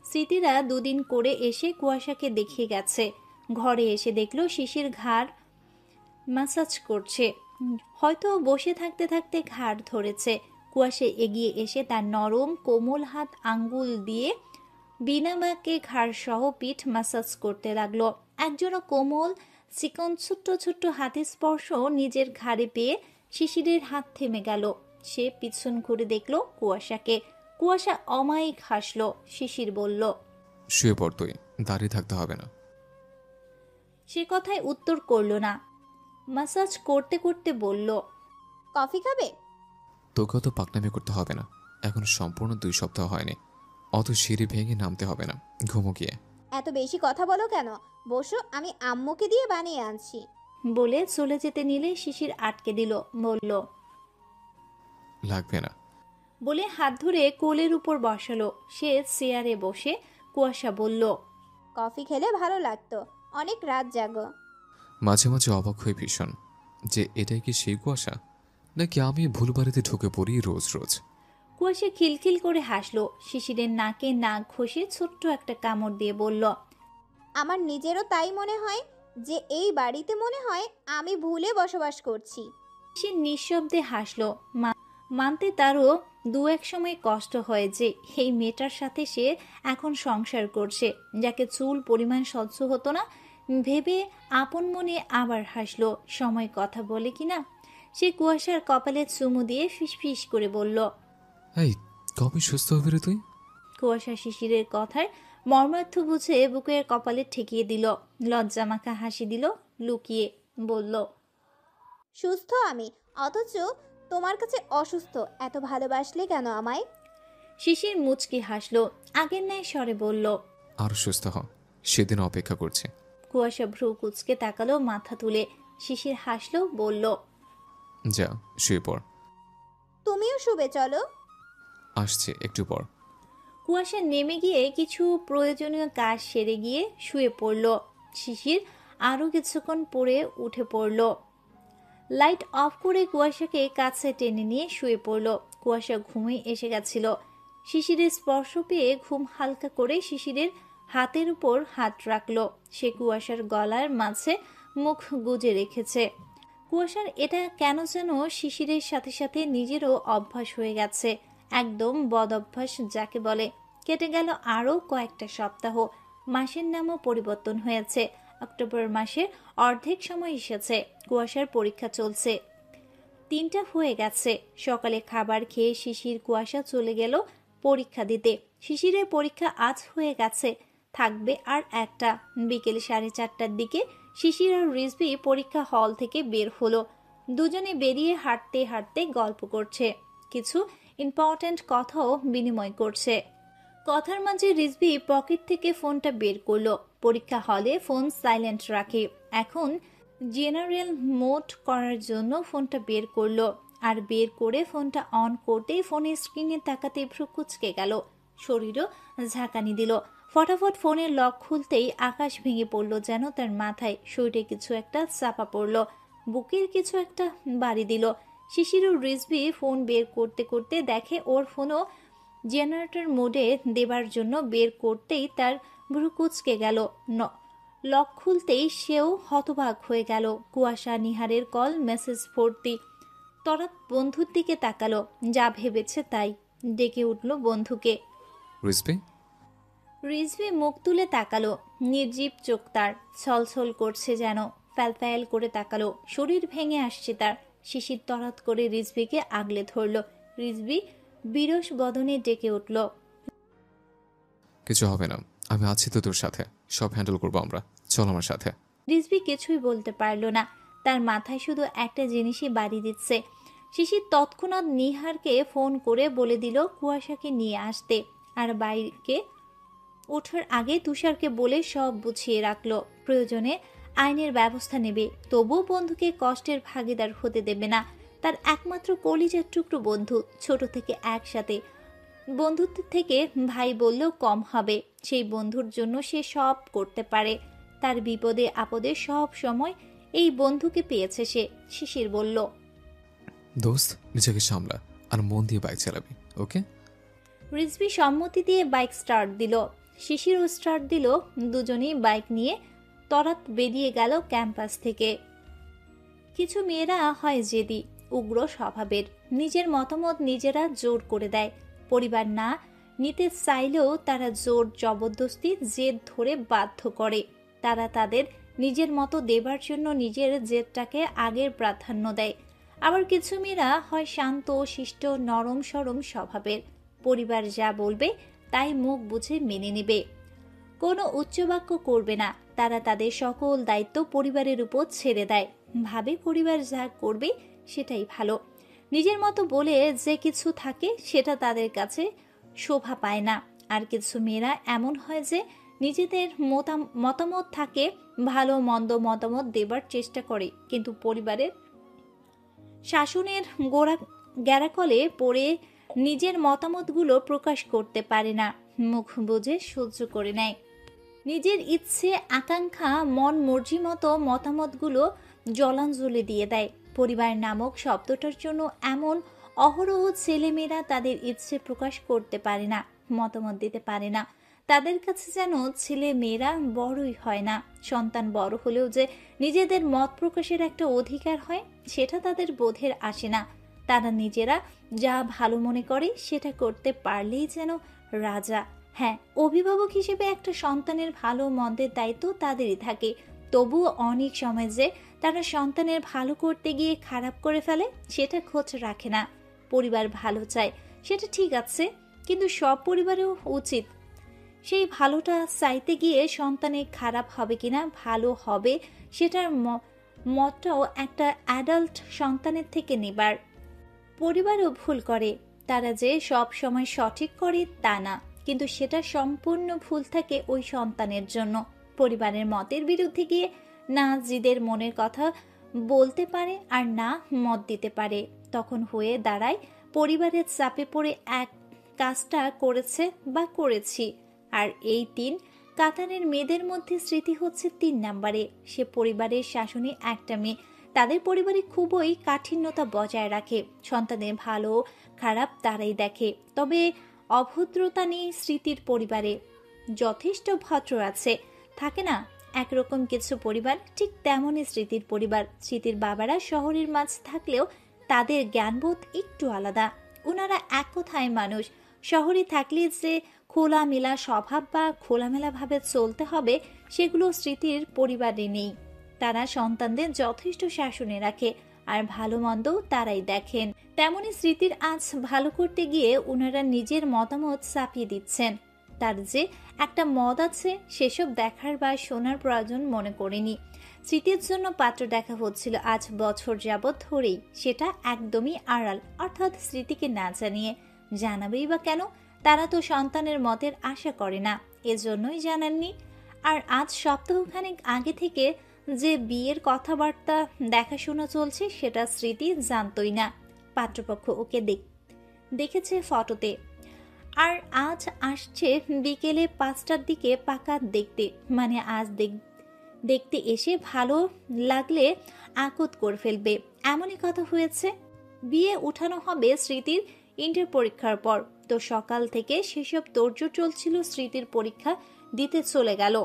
স্মৃতিরা দুদিন করে এসে কুয়াশাকে দেখিয়ে গেছে। ঘরে এসে দেখলো শিশির ঘাড় ম্যাসাজ করছে, হয়তো বসে থাকতে থাকতে ঘাড় ধরেছে। কুয়াশা এগিয়ে এসে তার নরম কোমল হাত আঙ্গুল দিয়ে বিনা বাক্যে ঘাড় সহ পিঠ ম্যাসাজ করতে লাগলো। একজোড়া কোমল চিকন ছোট্ট ছোট্ট হাতের স্পর্শ নিজের ঘাড়ে পেয়ে শিশিরের হাত থেমে গেল। সে পিছন ঘুরে দেখলো কুয়াশাকে। কুয়াশা অমায়িক হাসলো। শিশির বলল, শুয়ে পড় তুই, দাঁড়িয়ে থাকতে হবে না। সে কথায় উত্তর করল না। ম্যাসাজ করতে করতে বলল, কফি খাবে? তোকে অত পাকনামি করতে হবে না, এখন সম্পূর্ণ 2 সপ্তাহ হয়নি। অত সিঁড়ি ভেঙে নামতে হবে না, ঘুমো গিয়ে। এত বেশি কথা বলো কেন? বসো, আমি আম্মুকে দিয়ে বানিয়ে আনছি। বলে চলে যেতে নিলে শিশির আটকে দিল। বলল, লাগবে না। বলে হাত ধরে কোলের উপর বসালো। সে চেয়ারে বসে। কুয়াশা বলল, কফি খেলে ভালো লাগতো, অনেক রাত জাগো। মাঝে মাঝে অবাক হয়ে ভীষণ যে এটাই কি সেই কুয়াশা, নাকি আমি ভুল বাড়িতে ঢুকে পড়ি রোজ রোজ। কুয়াশা খিলখিল করে হাসলো। শিশিরের নাকে নাক ঘষে ছোট্ট একটা কামড় দিয়ে বলল, আমার নিজেরও তাই মনে হয় যে এই বাড়িতে মনে হয় আমি ভুলে বসবাস করছি। সে নিঃশব্দে হাসলো। মানতে তারও দু এক সময় কষ্ট হয় যে এই মেয়েটার সাথে সে এখন সংসার করছে, যাকে চুল পরিমাণ সহ্য হতো না ভেবে আপন মনে আবার হাসলো। সময় কথা বলে কিনা। সে কুয়াশার কপালে চুমু দিয়ে ফিসফিস করে বলল, এই কবে সুস্থ হবি রে তুই? কুয়াশা শিশিরের কথার মর্মার্থ বুঝে বুকের কপালে ঠেকিয়ে দিল। লজ্জা মাখা হাসি দিল লুকিয়ে। বলল, সুস্থ আমি, অথচ তোমার কাছে অসুস্থ। এত ভালোবাসলে কেন আমায়? শিশির মুচকি হাসলো। আগের ন্যায় স্বরে বলল, আরো সুস্থ হ, সেদিন অপেক্ষা করছে। কুয়াশা ভ্রু কুচকে তাকালো মাথা তুলে। শিশির হাসলো, বলল, যা শুয়ে পড়। তুমিও শুবে চলো। আসছে একটু পর। কুয়াশা নেমে গিয়ে কিছু প্রয়োজনীয় কাজ সেরে গিয়ে শুয়ে পড়ল। শিশির আরও কিছুক্ষণ পরে উঠে পড়ল। লাইট অফ করে কুয়াশাকে কাছে টেনে নিয়ে শুয়ে পড়ল। কুয়াশা ঘুমিয়ে এসে গেছিল। শিশিরের স্পর্শ পেয়ে ঘুম হালকা করে শিশিরের হাতের উপর হাত রাখল। সে কুয়াশার গলার মাঝে মুখ গুজে রেখেছে। কুয়াশার এটা কেন যেন শিশিরের সাথে সাথে নিজেরও অভ্যাস হয়ে গেছে, একদম বদ অভ্যাস যাকে বলে। কেটে গেল আরও কয়েকটা সপ্তাহ। মাসের নামও পরিবর্তন হয়েছে। অক্টোবর মাসের অর্ধেক সময় এসেছে। কুয়াশার পরীক্ষা চলছে। 3টা হয়ে গেছে। সকালে খাবার খেয়ে শিশির কুয়াশা চলে গেল পরীক্ষা দিতে। শিশিরের পরীক্ষা আজ হয়ে গেছে, থাকবে আর একটা। বিকেল 4:30টার দিকে শিশির আর রিজভি পরীক্ষা হল থেকে বের হলো। দুজনে বেরিয়ে হাঁটতে হাঁটতে গল্প করছে, কিছু ইম্পর্ট্যান্ট কথাও বিনিময় করছে। কথার মাঝে রিজভি পকেট থেকে ফোনটা বের করলো। পরীক্ষা হলে ফোন সাইলেন্ট রাখে, এখন জেনারেল মোড করার জন্য ফোনটা বের করলো। আর বের করে ফোনটা অন করতেই ফোনের স্ক্রিনে তাকাতে ভ্রু কুচকে গেল, শরীরও ঝাঁকানি দিল। ফটাফট ফোনের লক খুলতেই আকাশ ভেঙে পড়লো যেন তার মাথায়। শরীরে কিছু একটা চাপা পড়লো, বুকের কিছু একটা বাড়ি দিল। শিশির ও রিজভি ফোন বের করতে করতে দেখে ওর ফোনও জেনারেটর মোডে দেবার জন্য বের করতেই তার ভ্রু কুচকে গেল। লক খুলতেই সেও হতবাক হয়ে গেল। কুয়াশা নিহারের কল মেসেজ ভর্তি। তরাত বন্ধুর দিকে তাকালো, যা ভেবেছে তাই। ডেকে উঠল বন্ধুকে। রিজভি? রিজভি মুখ তুলে তাকালো। নির্জীব চোখ তার ছলছল করছে যেন। ফ্যাল করে তাকালো, শরীর ভেঙে আসছে তার। শিশির তরাত করে রিজভিকে আগলে ধরল। রিজভি বিরস বদনে ডেকে উঠল, কিছু হবে না, আমি আছি তো তোর সাথে, সব হ্যান্ডেল করবো আমরা, চল আমার সাথে। রিজভি কিছুই বলতে পারল না, তার মাথায় শুধু একটা জিনিসই বাড়ি দিচ্ছে। শিশির তৎক্ষণাৎ নিহারকে ফোন করে বলে দিল কুয়াশাকে নিয়ে আসতে, আর বাইকে ওঠার আগে তুষারকে বলে সব বুঝিয়ে রাখলো, প্রয়োজনে আইনের ব্যবস্থা নেবে, তবুও বন্ধুকে কষ্টের ভাগিদার হতে দেবে না। তার একমাত্র কলিজার টুকরো বন্ধু, ছোট থেকে একসাথে, বন্ধুত্বের থেকে ভাই বললেও কম হবে। সেই বন্ধুর জন্য সে সব করতে পারে। তার বিপদে আপদে সব সময় এই বন্ধুকে পেয়েছে সে। শিশির বলল, দোস্ত নিজেকে সামলা আর মন দিয়ে বাইক চালাবি, ওকে? রিজভি সম্মতি দিয়ে বাইক স্টার্ট দিল, শিশিরও স্টার্ট দিল। দুজনেই বাইক নিয়ে তরাত বেরিয়ে গেল ক্যাম্পাস থেকে। কিছু মেয়েরা হয় জেদি, উগ্র স্বভাবের, নিজের মতামত নিজেরা জোর করে দেয়। পরিবার না নিতে চাইলেও তারা জোর জবরদস্তি জেদ ধরে বাধ্য করে। তারা তাদের নিজের মতো দেবার জন্য নিজের জেদটাকে আগের প্রাধান্য দেয়। আবার কিছু মেয়েরা হয় শান্ত শিষ্ট নরম সরম স্বভাবের, পরিবার যা বলবে তাই মুখ বুঝে মেনে নেবে, কোনো উচ্চবাক্য করবে না। তারা তাদের সকল দায়িত্ব পরিবারের উপর ছেড়ে দেয়, ভাবে পরিবার যা করবে সেটাই ভালো। নিজের মতো বলে যে কিছু থাকে সেটা তাদের কাছে শোভা পায় না। আর কিছু মেয়েরা এমন হয় যে নিজেদের মতামত থাকে, ভালো মন্দ মতামত দেবার চেষ্টা করে, কিন্তু পরিবারের শাসনের গ্যারাকলে পড়ে নিজের মতামতগুলো প্রকাশ করতে পারে না, মুখ বুঝে সহ্য করে নেয়। নিজের ইচ্ছে আকাঙ্ক্ষা মন মর্জি মতো মতামতগুলো জলাঞ্জলি দিয়ে দেয়। পরিবার নামক শব্দটার জন্য এমন অহরহ ছেলেমেয়েরা তাদের ইচ্ছে প্রকাশ করতে পারে না, মতামত দিতে পারে না। তাদের কাছে যেন ছেলে মেয়েরা বড়ই হয় না। সন্তান বড় হলেও যে নিজেদের মত প্রকাশের একটা অধিকার হয় সেটা তাদের বোধের আসে না। তারা নিজেরা যা ভালো মনে করে সেটা করতে পারলেই যেন রাজা। হ্যাঁ, অভিভাবক হিসেবে একটা সন্তানের ভালো মন্দের দায়িত্ব তাদেরই থাকে, তবুও অনেক সময় যে তারা সন্তানের ভালো করতে গিয়ে খারাপ করে ফেলে সেটা খোঁজ রাখে না। পরিবার ভালো চায় সেটা ঠিক আছে, কিন্তু সব পরিবারেও উচিত সেই ভালোটা চাইতে গিয়ে সন্তানের খারাপ হবে কিনা ভালো হবে সেটার মতটাও একটা অ্যাডাল্ট সন্তানের থেকে নেবার। পরিবারও ভুল করে, তারা যে সব সময় সঠিক করে তা না, কিন্তু সেটা সম্পূর্ণ ভুল থাকে ওই সন্তানের জন্য। পরিবারের মতের বিরুদ্ধে গিয়ে না জিদের মনের কথা বলতে পারে আর না মত দিতে পারে, তখন হয়ে দাঁড়ায় পরিবারের চাপে পড়ে এক কাজটা করেছে বা করেছি। আর এই 3 কাতারের মেয়েদের মধ্যে স্মৃতি হচ্ছে 3 নম্বরে। সে পরিবারের শাসনে একটা মেয়ে, তাদের পরিবারে খুবই কাঠিন্যতা বজায় রাখে, সন্তানের ভালো খারাপ তারাই দেখে। তবে অভদ্রতা নেই স্মৃতির পরিবারে, যথেষ্ট ভদ্র আছে। থাকে না একরকম কিছু পরিবার, ঠিক তেমনই স্মৃতির পরিবার। স্মৃতির বাবারা শহরের মাঝ থাকলেও তাদের জ্ঞানবোধ একটু আলাদা। ওনারা এক কথায় মানুষ। শহরে থাকলে যে খোলামেলা স্বভাব বা খোলামেলাভাবে চলতে হবে সেগুলো স্মৃতির পরিবারে নেই। তারা সন্তানদের যথেষ্ট শাসনে রাখে আর ভালো মন্দও তারাই দেখেন। তেমনি স্মৃতির আজ ভালো করতে গিয়ে ওনারা নিজের মতামত চাপিয়ে দিচ্ছেন। তার যে একটা মত আছে সেসব দেখার বা শোনার প্রয়োজন মনে করেনি। স্মৃতির জন্য পাত্র দেখা হচ্ছিল আজ বছর যাবৎ ধরেই, সেটা একদমই আড়াল, অর্থাৎ স্মৃতিকে না জানিয়ে। জানাবেই বা কেন, তারা তো সন্তানের মতের আশা করে না, এজন্যই জানাননি। আর আজ সপ্তাহখানেক আগে থেকে যে বিয়ের কথাবার্তা দেখাশোনা চলছে সেটা স্মৃতি জানতই না। পাত্রপক্ষ ওকে দেখেছে ফটোতে, আর আজ আসছে বিকেলে 5টার দিকে পাকা দেখতে, মানে আজ দেখতে এসে ভালো লাগলে আকত করে ফেলবে, এমনই কথা হয়েছে। বিয়ে উঠানো হবে স্মৃতির ইন্টার পরীক্ষার পর, তো সকাল থেকে সেসব তোড়জোড় চলছিল। স্মৃতির পরীক্ষা দিতে চলে গেল,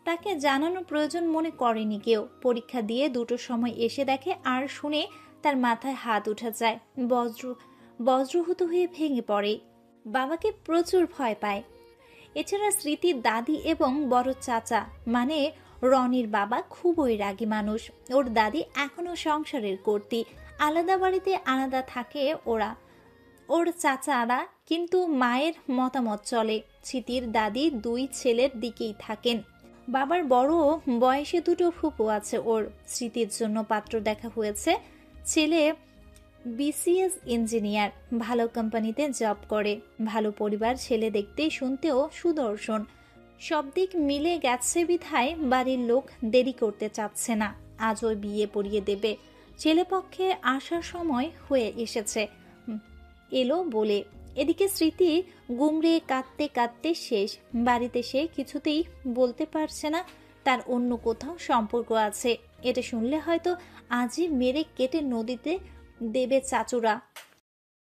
তাকে জানানোর প্রয়োজন মনে করেনি কেউ। পরীক্ষা দিয়ে 2টোর সময় এসে দেখে আর শুনে তার মাথায় হাত উঠে যায়, বজ্রহূত হয়ে ভেঙে পড়ে। বাবাকে প্রচুর ভয় পায়। এছাড়া স্মৃতির দাদি এবং বড় চাচা মানে রনির বাবা খুবই রাগী মানুষ। ওর দাদি এখনো সংসারের কর্ত্রী, আলাদা বাড়িতে আলাদা থাকে ওরা, ওর চাচারা, কিন্তু মায়ের মতামত চলে। স্মৃতির দাদি 2 ছেলের দিকেই থাকেন। বাবার বড় বয়সে 2টো ফুপু আছে ওর। স্মৃতির জন্য পাত্র দেখা হয়েছে, ছেলে বিসিএস ইঞ্জিনিয়ার, ভালো কোম্পানিতে জব করে, ভালো পরিবার, ছেলে দেখতে শুনতেও সুদর্শন। সব দিক মিলে গেছে বিধায় বাড়ির লোক দেরি করতে চাচ্ছে না, আজও বিয়ে পড়িয়ে দেবে। ছেলেপক্ষে আসার সময় হয়ে এসেছে এলো বলে। এদিকে স্মৃতি গুমড়ে কাঁদতে কাঁদতে শেষ। বাড়িতে সে কিছুতেই বলতে পারছে না তার অন্য কোথাও সম্পর্ক আছে। এটা শুনলে হয়তো আজই মেরে কেটে নদীতে দেবে চাচুরা।